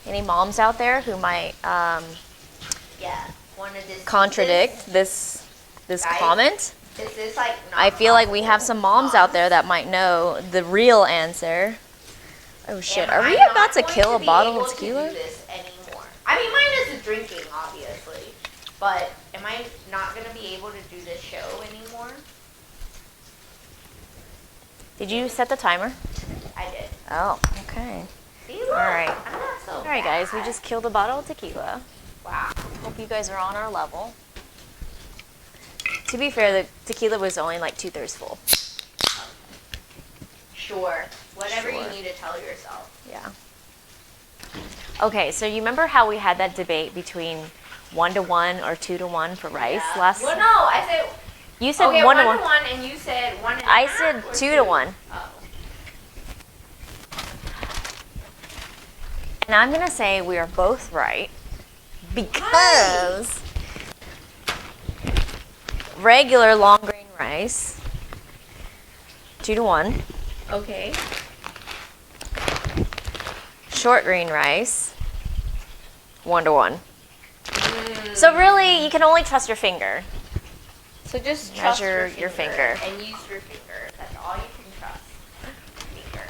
Any moms out there who might Yeah. One of this contradict this Guys, comment? This is like not I feel like we have possible. some moms out there that might know the real answer. Oh shit, Am are we I about not to going kill a be bottle able of to tequila? do this anymore? I mean, mine is drinking, obviously, but am I not going to be able to do this show anymore? Did you set the timer? I did. Oh, okay. See, look, All right. I'm not so All right, guys, we bad. just killed a bottle of tequila. Wow. Hope you guys are on our level. To be fair, the tequila was only like 2/3 full. Sure. Whatever Sure. you need to tell yourself. Yeah. Okay, so you remember how we had that debate between 1-to-1 or 2-to-1 for rice Yeah. last? Well, no, I said. You said Okay, 1-to-1. 1-to-1, and you said 1-and-a-half. I said or 2-to-1. Oh. And I'm gonna say we are both right because regular long grain rice, 2-to-1. Okay. Short grain rice, 1-to-1. So really, you can only trust your finger. So just trust Measure your finger. and use your finger. That's all you can trust. Finger.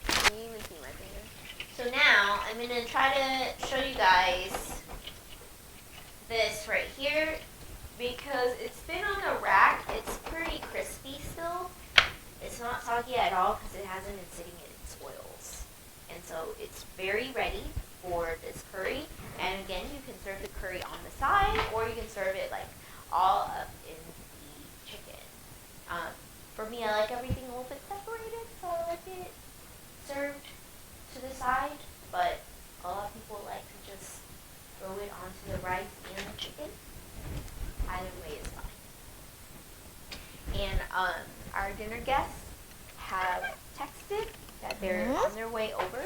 Can you even see my finger? So now I'm gonna try to show you guys this right here because it's been on the rack. It's pretty crispy still. It's not soggy at all because it hasn't been sitting in its oils. And so it's very ready for this curry. And again, you can serve the curry on the side or you can serve it like all up in the chicken. For me, I like everything a little bit separated, so I like it served to the side. But a lot of people like to just throw it onto the rice and the chicken. Either way is fine. And our dinner guests have texted that they're on their way over.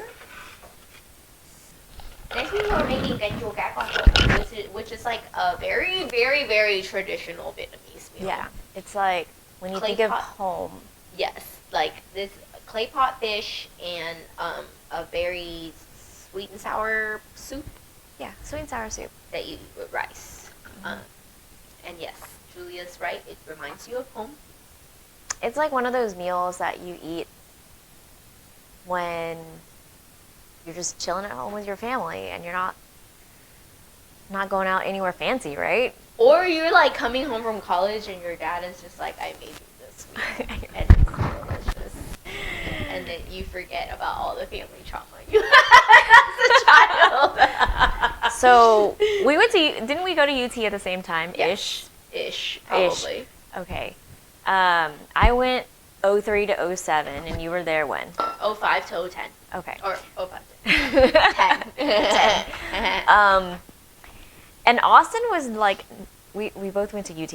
Next people are making gancho gakko, which is like a very, very, very traditional Vietnamese meal. Yeah, it's like when you Clay think of pot. home. Yes, like this clay pot fish and a very sweet and sour soup Yeah, sweet and sour soup. that you eat with rice. And yes, Julia's right. It reminds you of home. It's like one of those meals that you eat when you're just chilling at home with your family and you're not going out anywhere fancy, right? Or you're like coming home from college and your dad is just like, I made you this meal and it's delicious. And then you forget about all the family trauma you had as a child. So we went to, didn't we go to UT at the same time? Yes. Ish, probably. Okay. I went 03 to 07 and you were there when? 05 to 010. Okay. Or 05 to 10. And Austin was like, we both went to UT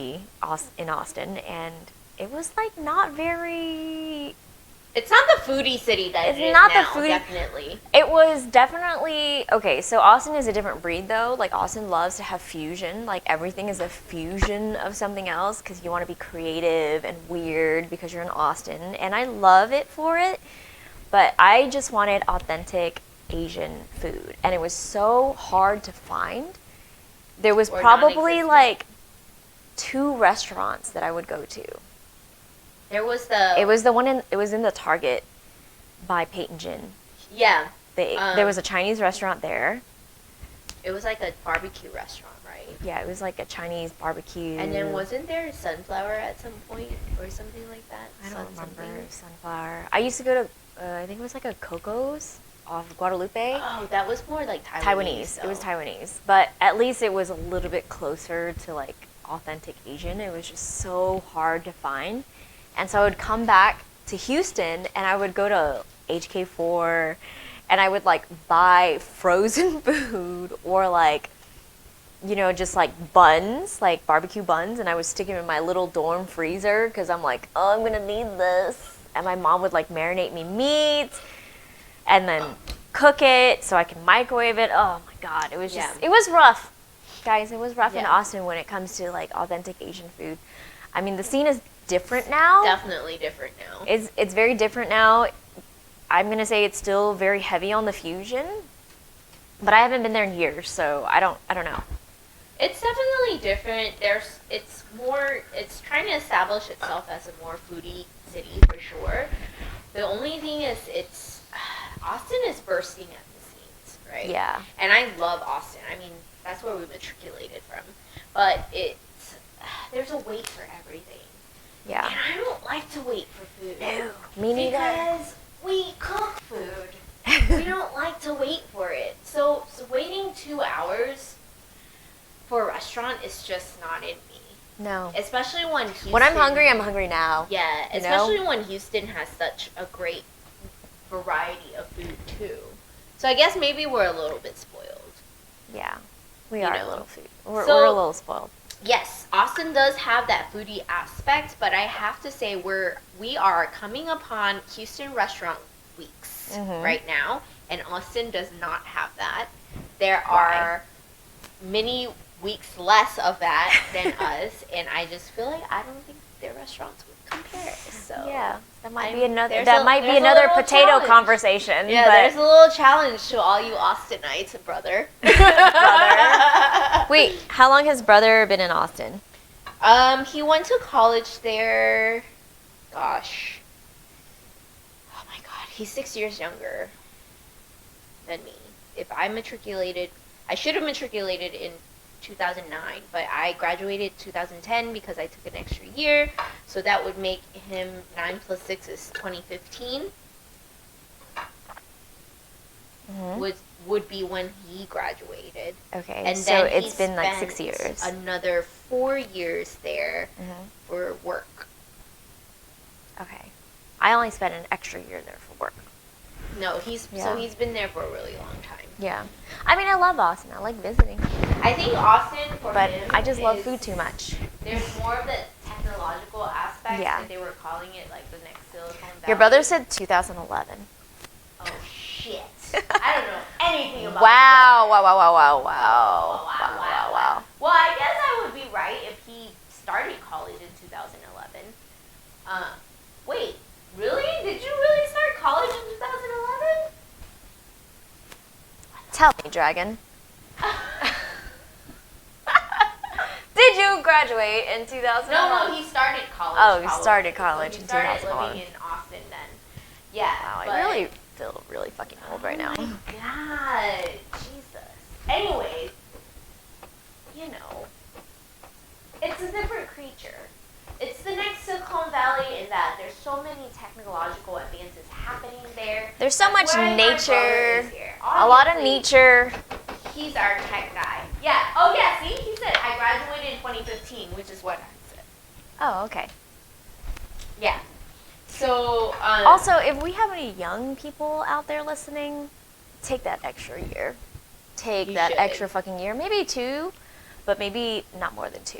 in Austin, and it was like not very. It's not the foodie city that It's it is not the now, foodie- definitely. It was definitely okay. So Austin is a different breed, though. Like Austin loves to have fusion. Like everything is a fusion of something else because you want to be creative and weird because you're in Austin, and I love it for it. But I just wanted authentic Asian food, and it was so hard to find. There was Or probably non-existent. like 2 restaurants that I would go to. There was the. It was in the Target by Peyton Gin. Yeah. There was a Chinese restaurant there. It was like a barbecue restaurant, right? Yeah, it was like a Chinese barbecue. And then wasn't there sunflower at some point or something like that? I don't remember Something? sunflower. I used to go to I think it was like a Coco's off Guadalupe. Oh, that was more like Taiwanese. It was though. Taiwanese, but at least it was a little bit closer to like authentic Asian. It was just so hard to find, and so I would come back to Houston and I would go to HK4, and I would like buy frozen food or like just like buns, like barbecue buns, and I would stick them in my little dorm freezer because I'm like, oh, I'm going to need this. And my mom would like marinate me meat and then cook it so I can microwave it. Oh my God. It was just, it was rough. Guys, it was rough in Austin when it comes to like authentic Asian food. I mean, the scene is different now. Definitely different now. It's very different now. I'm going to say it's still very heavy on the fusion, but I haven't been there in years, so I don't know. It's definitely different. It's trying to establish itself as a more foodie city for sure. The only thing is Austin is bursting at the seams, right? Yeah. And I love Austin. I mean, that's where we matriculated from. But there's a wait for everything. Yeah. And I don't like to wait for food. No, me neither. Because we cook food. We don't like to wait for it. So waiting 2 hours for a restaurant is just not in me. No. Especially when Houston... When I'm hungry now. Yeah, especially when Houston has such a great variety of food, too. So I guess maybe we're a little bit spoiled. Yeah. We are a little food. We're a little spoiled. Yes, Austin does have that foodie aspect, but I have to say we are coming upon Houston restaurant weeks right now, and Austin does not have that. There are many weeks less of that than us, and I just feel like I don't think their restaurants would compare. So yeah, that might be another potato challenge. Conversation. Yeah, but there's a little challenge to all you Austinites, brother. Wait, how long has brother been in Austin? He went to college there. Gosh. Oh my God, he's 6 years younger than me. If I should have matriculated in 2009, but I graduated 2010 because I took an extra year, so that would make him 9 + 6 is 2015. Would be when he graduated. Okay, and so then it's been like 6 years. Another 4 years there for work. Okay, I only spent an extra year there for work. No, he's been there for a really long time. Yeah, I mean I love Austin. I like visiting. I think Austin but I just love food too much. There's more of the technological aspect that they were calling it like the next Silicon Valley. Your brother said 2011. Oh shit! I don't know anything about. Wow! Well, I guess I would be right if he started college in 2011. Wait, really? Did you really start college in 2011? Tell me, Dragon. Did you graduate in 2011? No, he started college. Oh, he started college in 2011. He started living in Austin then. Yeah. Wow, I really feel really fucking old right now. Oh my God, Jesus. Anyways, it's a different creature. It's the next Silicon Valley in that there's so many technological advances happening there. There's so much nature, a Obviously, lot of nature. He's our tech guy. Yeah. Oh, yeah. See, he said I graduated in 2015, which is what I said. Oh, okay. Yeah. So. Also, if we have any young people out there listening, take that extra year. Take that extra fucking year. Maybe 2, but maybe not more than 2.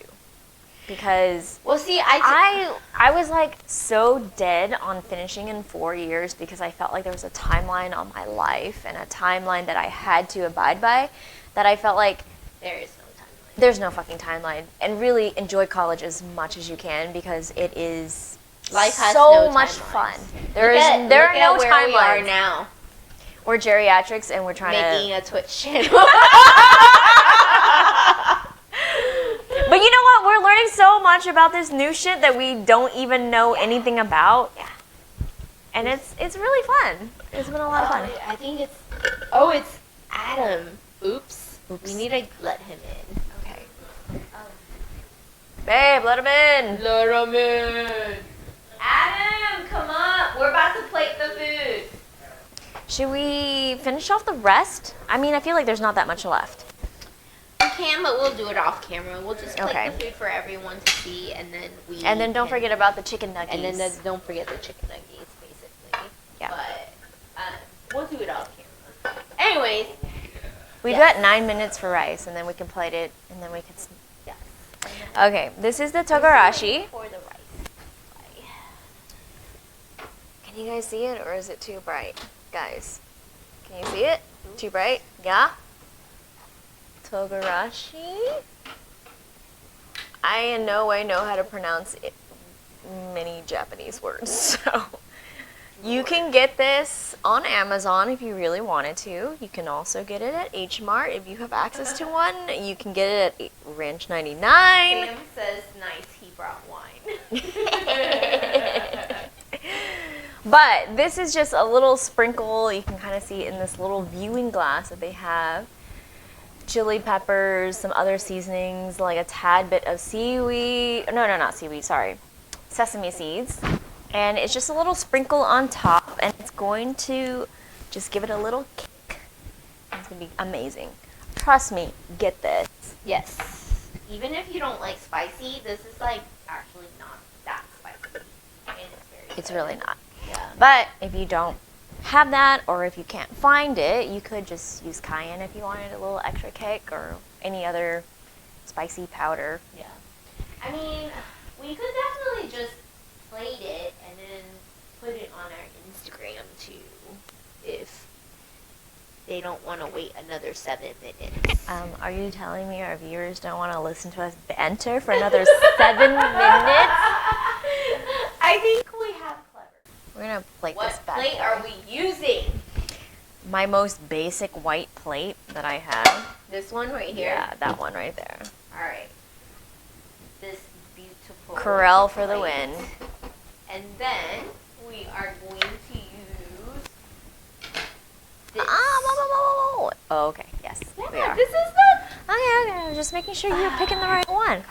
Because I was like so dead on finishing in 4 years because I felt like there was a timeline on my life and a timeline that I had to abide by that I felt like there is no timeline. There's no fucking timeline. And really enjoy college as much as you can because it is life has so no much timelines. fun. There are no timelines. We are now. We're geriatrics and we're trying making a Twitch channel. But you know what? We're learning so much about this new shit that we don't even know anything about. Yeah. And it's really fun. It's been a lot of fun. I think it's Adam. Oops. We need to let him in. Okay. Babe, let him in. Let him in. Adam, come up. We're about to plate the food. Should we finish off the rest? I mean, I feel like there's not that much left. We can, but we'll do it off camera. We'll just plate the food for everyone to see, and then don't forget about the chicken nuggets. And then don't forget the chicken nuggets, basically. Yeah. But we'll do it off camera. Anyways, We've got 9 minutes for rice, and then we can plate it, and then we can. Yes. Okay, this is the togarashi. For the rice. Can you guys see it, or is it too bright, guys? Can you see it? Too bright? Yeah. Togarashi. I in no way know how to pronounce it, many Japanese words, so you can get this on Amazon if you really wanted to. You can also get it at H Mart if you have access to one. You can get it at Ranch 99. Sam says nice, he brought wine. But this is just a little sprinkle. You can kind of see it in this little viewing glass that they have. Chili peppers, some other seasonings, like a tad bit of seaweed. No, not seaweed, sorry. Sesame seeds. And it's just a little sprinkle on top, and it's going to just give it a little kick. It's going to be amazing. Trust me, get this. Yes. Even if you don't like spicy, this is like actually not that spicy. And it's very It's good. really not. Yeah. But if you don't have that, or if you can't find it, you could just use cayenne if you wanted a little extra kick, or any other spicy powder. Yeah. I mean, we could definitely just plate it and then put it on our Instagram too, if they don't want to wait another 7 minutes. Are you telling me our viewers don't want to listen to us banter for another 7 minutes? I think we have clever. We're going to plate this What bad plate boy. are we using? My most basic white plate that I have. This one right here? Yeah, that one right there. Alright. This beautiful Corral for the plate. win. And then we are going to use this. Oh, okay, yes, we Yeah, are. this is the... Okay, I was just making sure you're picking the right one.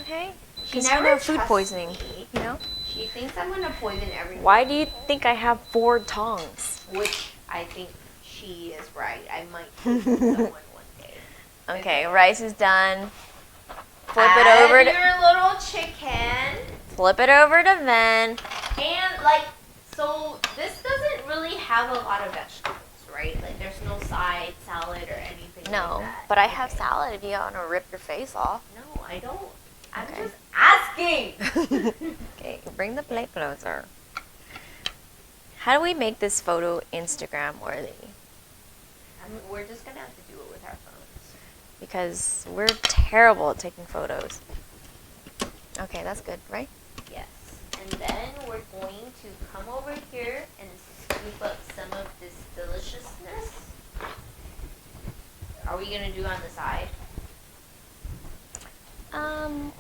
Okay? She 'Cause you never know food trusts poisoning, me. you know? She thinks I'm going to poison everyone. Why do you think I have 4 tongs? Which I think she is right. I might poison someone one day. Okay, rice is done. Flip Add it over to your little chicken. flip it over to Ven. And like, so this doesn't really have a lot of vegetables, right? Like there's no side salad or anything No, like that. but I have Okay. salad if you want to rip your face off. No, I don't. I'm Okay. just asking. Okay, bring the plate closer. How do we make this photo Instagram worthy? We're just gonna have to do it with our phones. Because we're terrible at taking photos. Okay, that's good, right? Yes. And then we're going to come over here and scoop up some of this deliciousness. Are we gonna do on the side?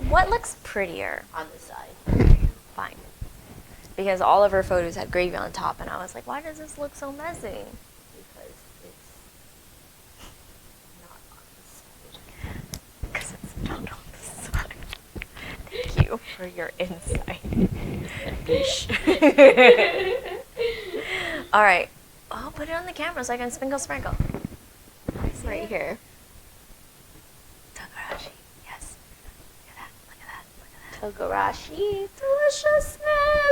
What looks prettier? On the side. Fine. Because all of her photos had gravy on top, and I was like, why does this look so messy? Because it's not on the side. Because it's not on the side. Thank you for your insight. Bish. All right. Oh, put it on the camera so I can sprinkle. See Right it? here. Togarashi. Yes. Look at that. Togarashi deliciousness.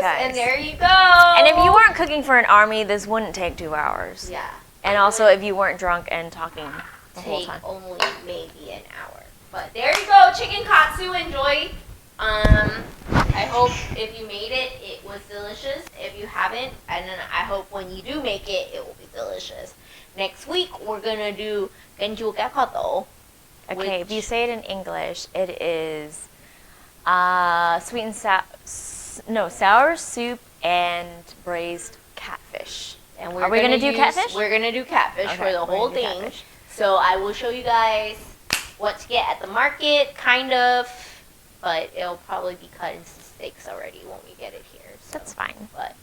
Guys. And there you go. And if you weren't cooking for an army, this wouldn't take 2 hours. Yeah. And also, if you weren't drunk and talking the whole Take time. only maybe an hour. But there you go, chicken katsu. Enjoy. I hope if you made it, it was delicious. If you haven't, and then I hope when you do make it, it will be delicious. Next week we're gonna do genju gakado. Okay, if you which- say it in English, it is sweet and sour soup and braised catfish. And Are we gonna do catfish? We're gonna do catfish Okay, for the we're whole gonna do thing. catfish. So I will show you guys what to get at the market, kind of, but it'll probably be cut into steaks already when we get it here. So. That's fine. But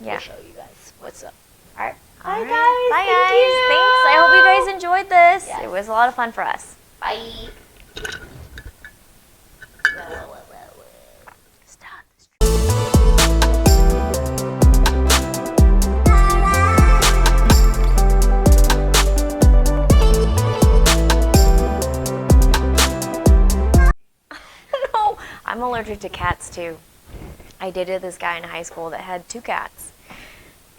Yeah. we'll show you guys what's up. All right. All Bye, right. guys. Bye, Thank guys. you. Thanks. I hope you guys enjoyed this. Yes. It was a lot of fun for us. Bye. Stop. No, I'm allergic to cats too. I dated this guy in high school that had 2 cats.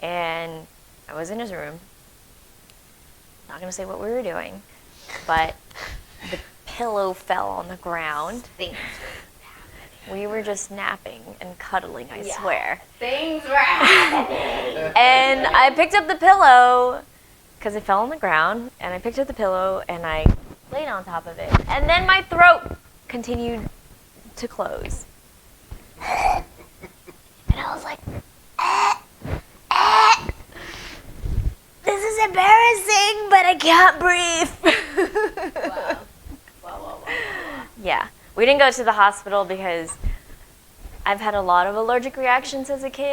And I was in his room. Not going to say what we were doing. but the pillow fell on the ground. Things We were just napping and cuddling, I Yeah. swear. Things were happening. And I picked up the pillow because it fell on the ground, and I picked up the pillow and I laid on top of it. And then my throat continued to close. And I was like, this is embarrassing, but I can't breathe. Wow. Yeah. We didn't go to the hospital because I've had a lot of allergic reactions as a kid.